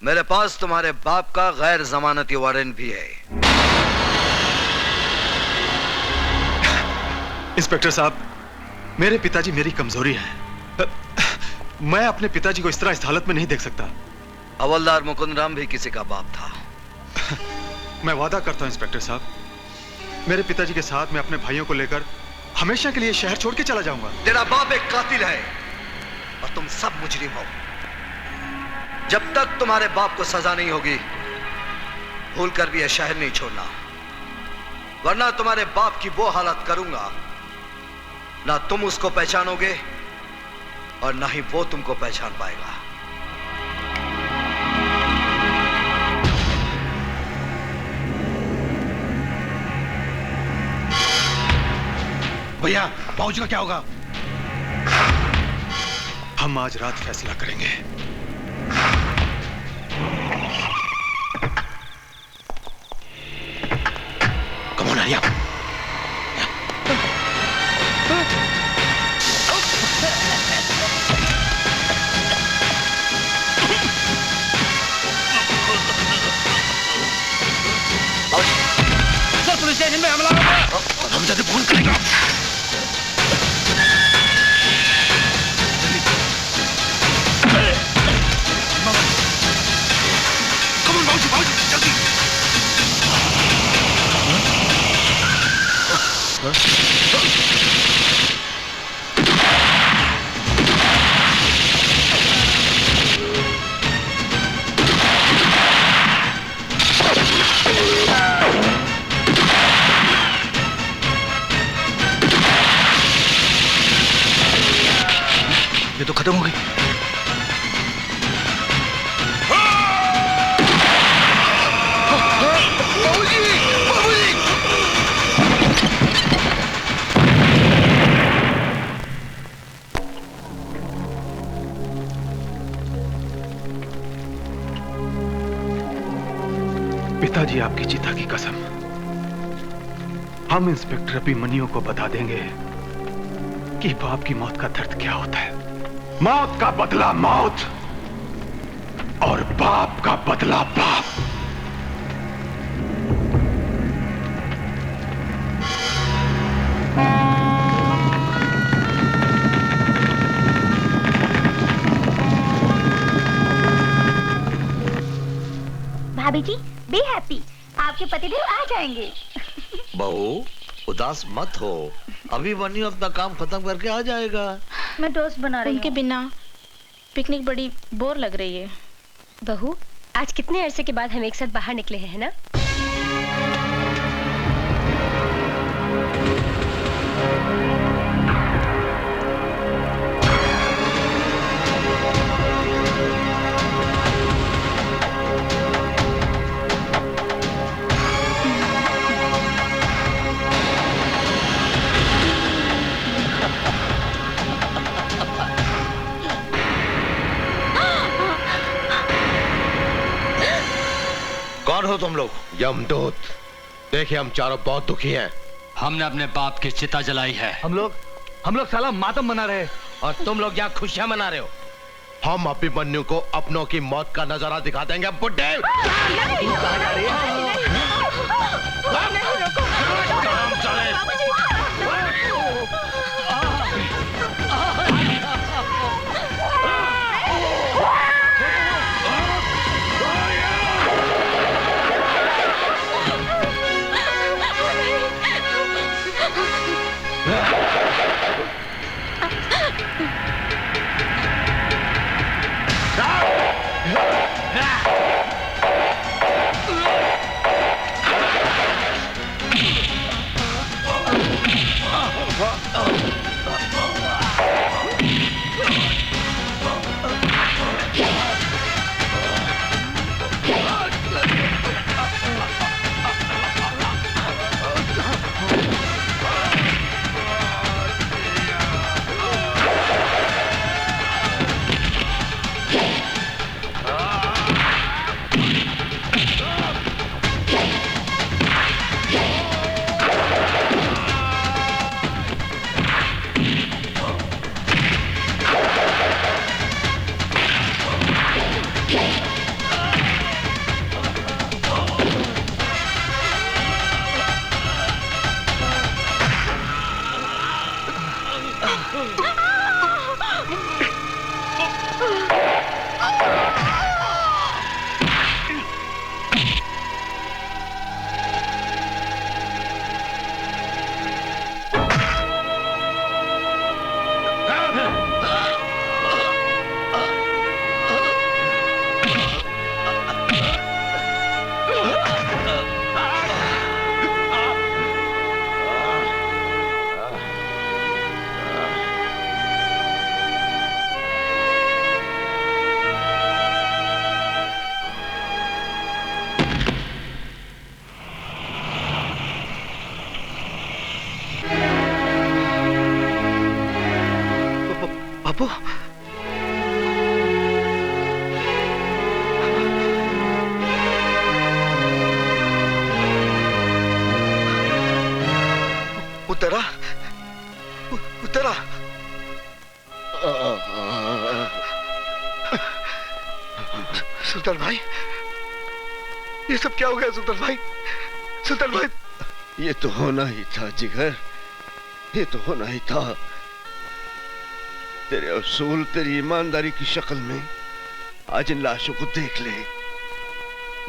मेरे पास तुम्हारे बाप का गैर जमानती वारंट भी है। इंस्पेक्टर साहब, मेरे पिताजी मेरी कमजोरी है। मैं अपने पिताजी को इस तरह इस हालत में नहीं देख सकता। हवलदार मुकुंद राम भी किसी का बाप था। मैं वादा करता हूं इंस्पेक्टर साहब, मेरे पिताजी के साथ मैं अपने भाइयों को लेकर हमेशा के लिए शहर छोड़ के चला जाऊंगा। तेरा बाप एक कातिल है और तुम सब मुजरिम हो। जब तक तुम्हारे बाप को सजा नहीं होगी, भूल कर भी यह शहर नहीं छोड़ना, वरना तुम्हारे बाप की वो हालत करूंगा, ना तुम उसको पहचानोगे और ना ही वो तुमको पहचान पाएगा। भैया, बाबूजी का क्या होगा? हम आज रात फैसला करेंगे। Come on Arya. Sir, police station में हमला हो गया। हम जाके फोन करेंगे। ये तो खत्म हो गई। पिताजी, आपकी चिता की कसम, हम इंस्पेक्टर अभिमन्यु को बता देंगे कि बाप की मौत का दर्द क्या होता है। मौत का बदला मौत और बाप का बदला बाप। भाभी जी, बी हैप्पी, आपके पतिदेव आ जाएंगे। बहू, उदास मत हो, अभिमन्यु अपना काम खत्म करके आ जाएगा। मैं टोस्ट बना रही हूँ। उनके बिना पिकनिक बड़ी बोर लग रही है। बहू, आज कितने अरसे के बाद हम एक साथ बाहर निकले हैं, है ना? कौन हो तुम लोग? यमदूत। देखिए, हम चारों बहुत दुखी हैं। हमने अपने बाप की चिता जलाई है। हम लोग साला मातम मना रहे हैं और तुम लोग यहाँ खुशियां मना रहे हो। हम अभिमन्यु को अपनों की मौत का नजारा दिखा देंगे। बुड्ढे, बापू उतरा उतरा सुल्तान भाई, ये सब क्या हो गया सुल्तान भाई? सुल्तान भाई, ये तो होना ही था जिगर, ये तो होना ही था। तेरे असूल, तेरी ईमानदारी की शक्ल में आज इन लाशों को देख ले।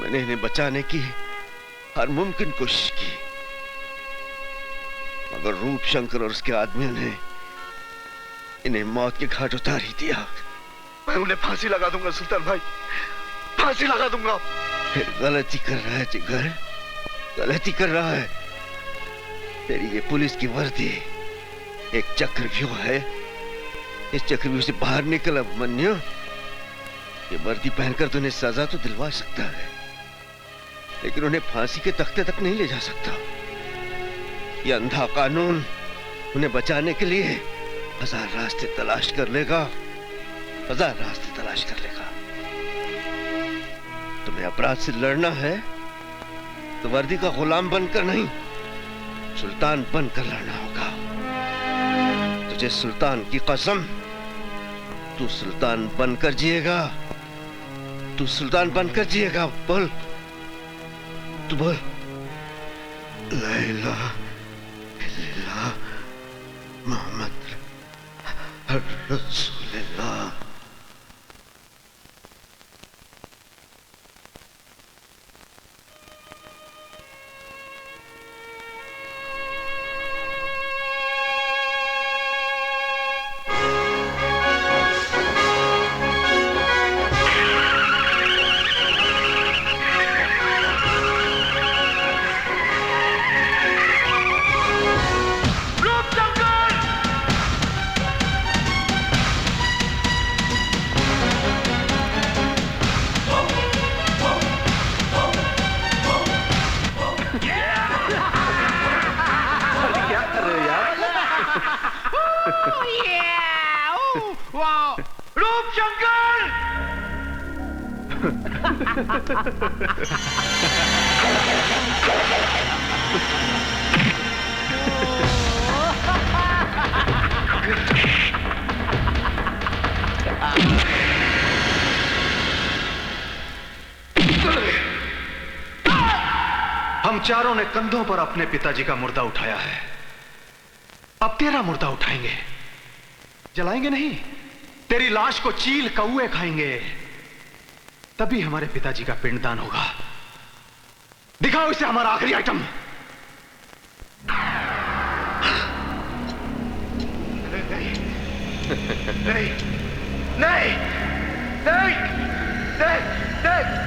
मैंने इन्हें बचाने की हर मुमकिन कोशिश की, मगर रूप शंकर और उसके आदमियों ने इन्हें मौत के घाट उतार ही दिया। मैं उन्हें फांसी लगा दूंगा सुल्तान भाई, फांसी लगा दूंगा। फिर गलती कर रहा है जिगर, गलती कर रहा है। तेरी ये पुलिस की वर्दी एक चक्रव्यूह है। इस चक्रव्यूह से बाहर निकल अब मन्यो। ये वर्दी पहनकर तो उन्हें सजा तो दिलवा सकता है, लेकिन उन्हें फांसी के तख्ते तक नहीं ले जा सकता। ये अंधा कानून उन्हें बचाने के लिए हजार रास्ते तलाश कर लेगा, हजार रास्ते तलाश कर लेगा। तुम्हें अपराध से लड़ना है तो वर्दी का गुलाम बनकर नहीं, सुल्तान बनकर लड़ना होगा। तुझे सुल्तान की कसम, तू सुल्तान बनकर जिएगा, तू सुल्तान बनकर जिएगा। बोल, तू बोल, ला इलाहा इल्लल्लाह मोहम्मद रसूलुल्लाह। हम चारों ने कंधों पर अपने पिताजी का मुर्दा उठाया है, अब तेरा मुर्दा उठाएंगे। जलाएंगे नहीं, तेरी लाश को चील कौए खाएंगे, तभी हमारे पिताजी का पिंडदान होगा। दिखाओ इसे हमारा आखिरी आइटम। नहीं नहीं नहीं नहीं नहीं।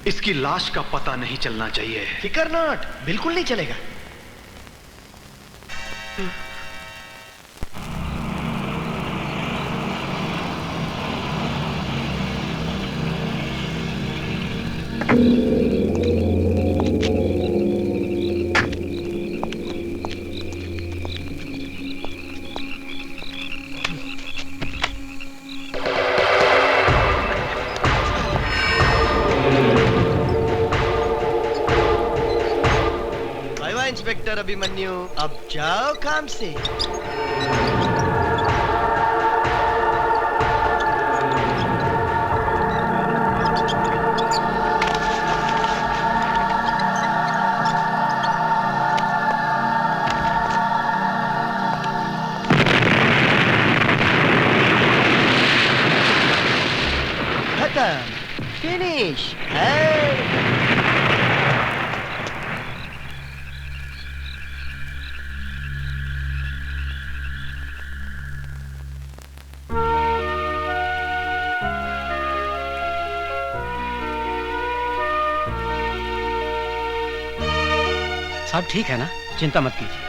इसकी लाश का पता नहीं चलना चाहिए। फिकर नॉट, बिल्कुल नहीं चलेगा। इंस्पेक्टर अभिमन्यु, अब जाओ काम से। खत्म, फिनिश है। सब ठीक है ना, चिंता मत कीजिए।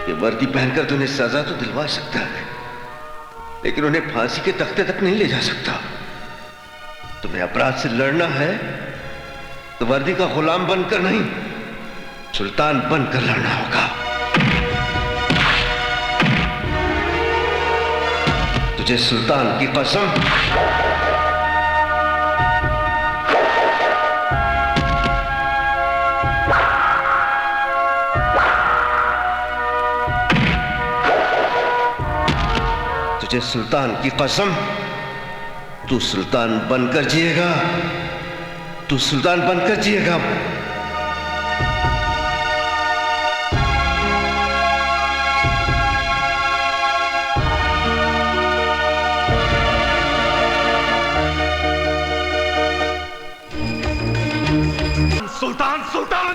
ये वर्दी पहनकर तो उन्हें सजा तो दिलवा सकता है, लेकिन उन्हें फांसी के तख्ते तक नहीं ले जा सकता। तुम्हें अपराध से लड़ना है तो वर्दी का गुलाम बनकर नहीं, सुल्तान बनकर लड़ना होगा। तुझे सुल्तान की कसम, तुझे सुल्तान की कसम, तू सुल्तान बनकर जिएगा, तू सुल्तान बनकर जिएगा। सुल्तान, सुल्तान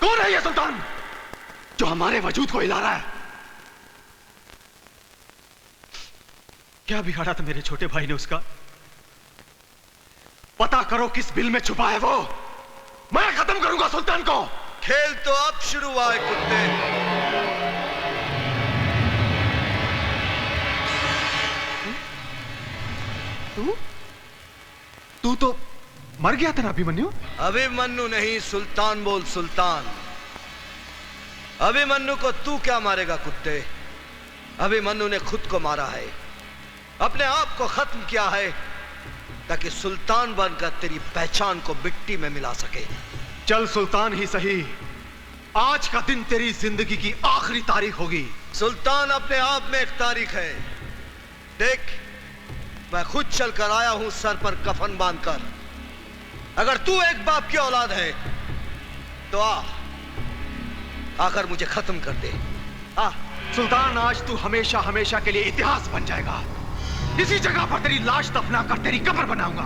कौन है ये सुल्तान जो हमारे वजूद को हिला रहा है? क्या बिगाड़ा था मेरे छोटे भाई ने उसका? पता करो किस बिल में छुपा है वो। मैं खत्म करूंगा सुल्तान को। खेल तो अब शुरू हुआ है कुत्ते। तू तो मर गया था ना अभिमन्यु? अभिमन्यु नहीं, सुल्तान बोल, सुल्तान। अभिमन्यु को तू क्या मारेगा कुत्ते? अभिमन्यु ने खुद को मारा है, अपने आप को खत्म किया है, ताकि सुल्तान बनकर तेरी पहचान को मिट्टी में मिला सके। चल सुल्तान ही सही, आज का दिन तेरी जिंदगी की आखिरी तारीख होगी। सुल्तान अपने आप में एक तारीख है। देख, मैं खुद चलकर आया हूं सर पर कफन बांधकर। अगर तू एक बाप की औलाद है तो आकर मुझे खत्म कर दे। सुल्तान, आज तू हमेशा हमेशा के लिए इतिहास बन जाएगा। इसी जगह पर तेरी लाश दफना कर तेरी कब्र बनाऊंगा।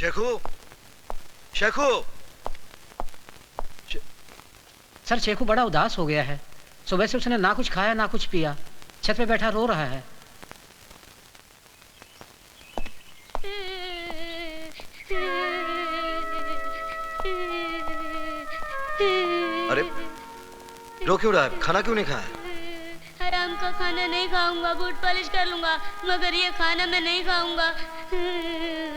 शेखू, शेखू। सर शेखू बड़ा उदास हो गया है। सुबह से उसने ना कुछ खाया ना कुछ पिया, छत पे बैठा रो रहा है। अरे रो क्यों रहा है? खाना क्यों नहीं खाया? हराम का खाना नहीं खाऊंगा, बूट पॉलिश कर लूंगा, मगर ये खाना मैं नहीं खाऊंगा।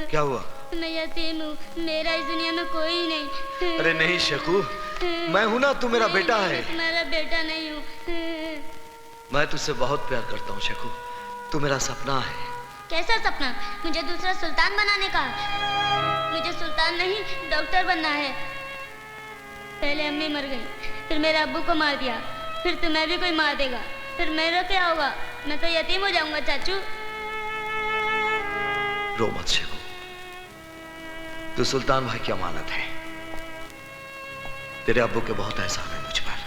क्या हुआ? मैं यतीम हूँ, मेरा इस दुनिया में कोई नहीं। अरे नहीं शेखू, मैं हूं ना, तू मेरा बेटा है। मेरा बेटा नहीं हूँ। मैं तुझसे बहुत प्यार करता हूँ शेखू, तू मेरा सपना है। कैसा सपना? मुझे दूसरा सुल्तान बनाने का। मुझे सुल्तान नहीं, डॉक्टर बनना है। पहले अम्मी मर गई, फिर मेरे अब्बू को मार दिया, फिर तुम्हें भी कोई मार देगा, फिर मेरा क्या होगा? मैं तो यतीम हो जाऊंगा चाचू। रो मत शेखू, तू सुल्तान भाई की अमानत है। तेरे अब्बू के बहुत एहसान है मुझ पर।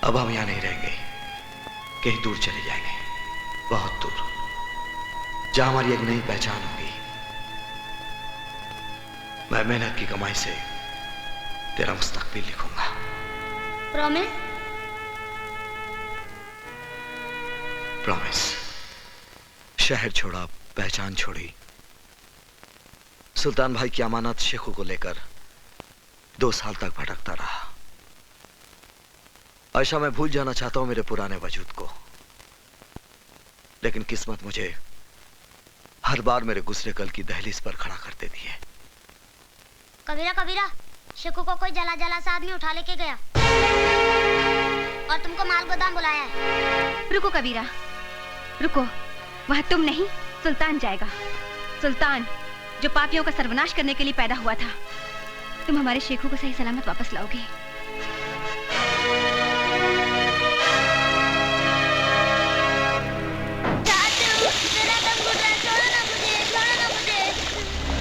अब हम यहां नहीं रहेंगे, कहीं दूर चले जाएंगे, बहुत दूर, जहां हमारी एक नई पहचान होगी। मैं मेहनत की कमाई से तेरा मुस्तकबिल लिखूंगा। प्रॉमिस? प्रॉमिस। शहर छोड़ा, पहचान छोड़ी, सुल्तान भाई की अमानत शेखू को लेकर 2 साल तक भटकता रहा। ऐसा मैं भूल जाना चाहता हूं मेरे पुराने वजूद को, लेकिन किस्मत मुझे हर बार मेरे गुजरे कल की दहलीज पर खड़ा कर देती है। कबीरा, कबीरा, शेखू को कोई जला जला सा आदमी उठा लेके गया और तुमको माल गोदाम बुलाया है। रुको कबीरा, रुको। वह तुम नहीं, सुल्तान जाएगा। सुल्तान जो पापियों का सर्वनाश करने के लिए पैदा हुआ था। तुम हमारे शेखू को सही सलामत वापस लाओगे।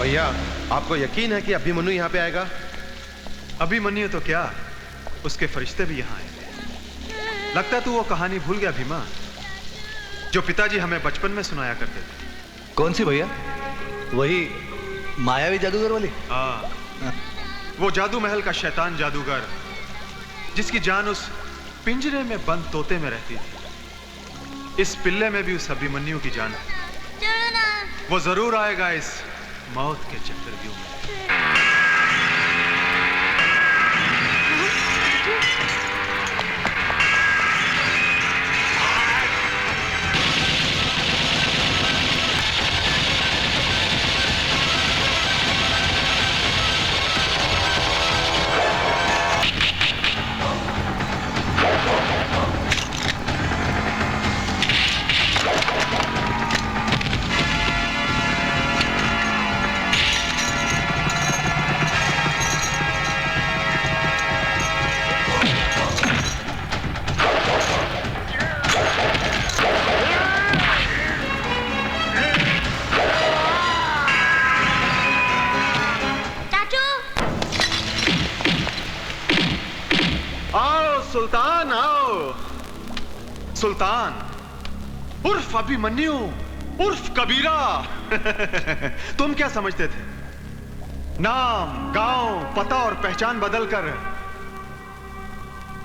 भैया, आपको यकीन है कि अभिमन्यु यहाँ पे आएगा? अभिमन्यु तो क्या, उसके फरिश्ते भी यहाँ आएंगे। लगता है तू वो कहानी भूल गया भीमा, जो पिताजी हमें बचपन में सुनाया करते थे। कौन सी भैया? वही मायावी जादूगर वाली? हाँ, वो जादू महल का शैतान जादूगर, जिसकी जान उस पिंजरे में बंद तोते में रहती थी। इस पिल्ले में भी उस अभिमन्यु की जान है। वो जरूर आएगा इस मौत के चक्रव्यूह में। सुल्तान आओ। सुल्तान उर्फ अभिमन्यु उर्फ कबीरा। तुम क्या समझते थे? नाम, गांव, पता और पहचान बदलकर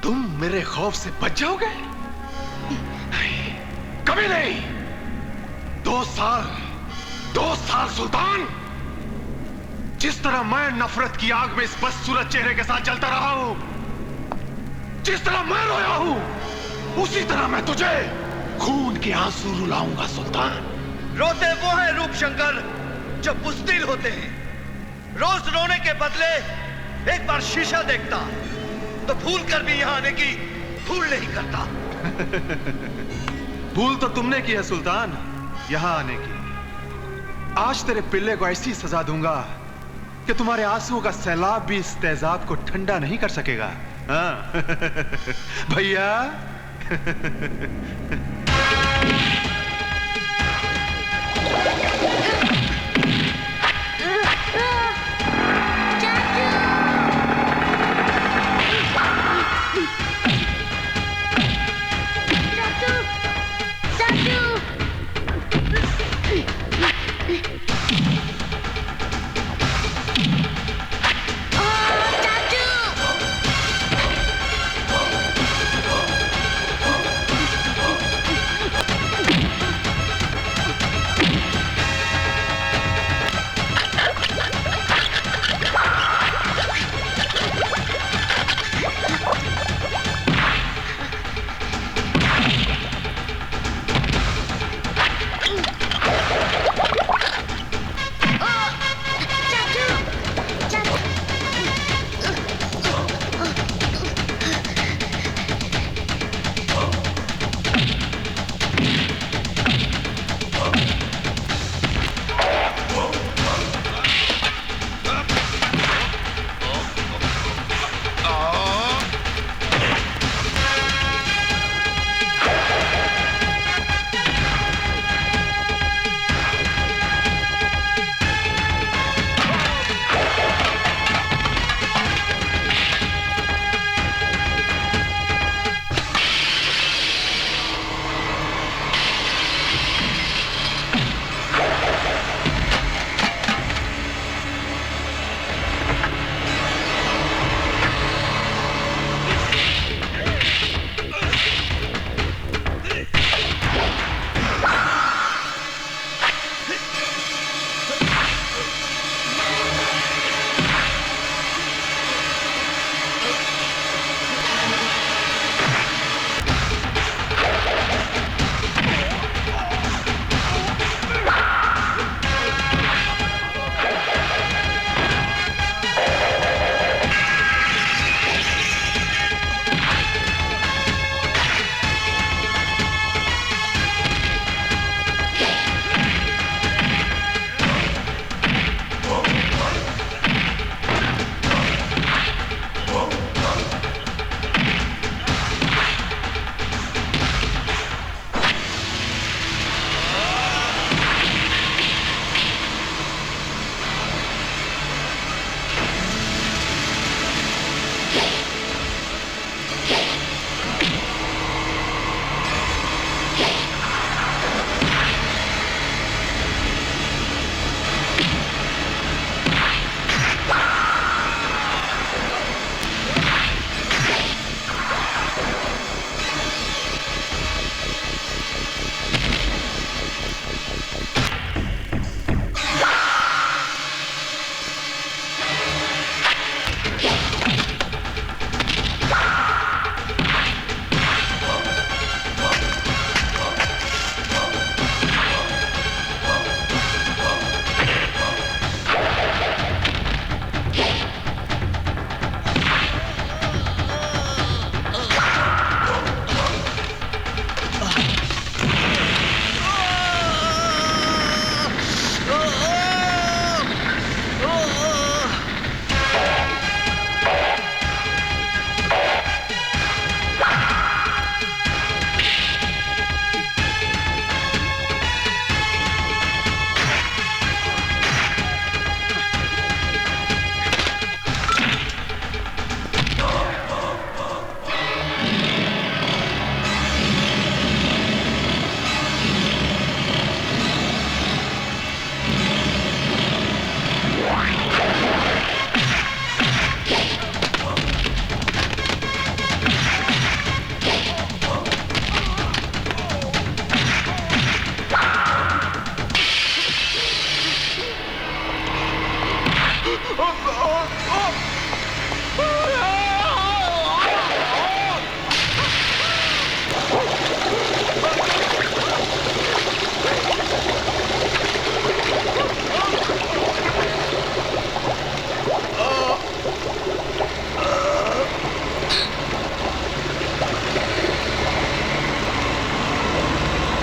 तुम मेरे खौफ से बच जाओगे? कभी नहीं। 2 साल सुल्तान, जिस तरह मैं नफरत की आग में इस बदसूरत चेहरे के साथ जलता रहा हूं, जिस तरह मैं रोया हूं, उसी तरह मैं तुझे खून के आंसू रुलाऊंगा सुल्तान। रोते वो हैं रूपशंकर जो बुज़दिल होते हैं। रोज रोने के बदले एक बार शीशा देखता तो भूल कर भी यहां आने की भूल नहीं करता। भूल तो तुमने की है सुल्तान, यहां आने की। आज तेरे पिल्ले को ऐसी सजा दूंगा कि तुम्हारे आंसुओं का सैलाब भी इस तेजाब को ठंडा नहीं कर सकेगा। हाँ। भैया।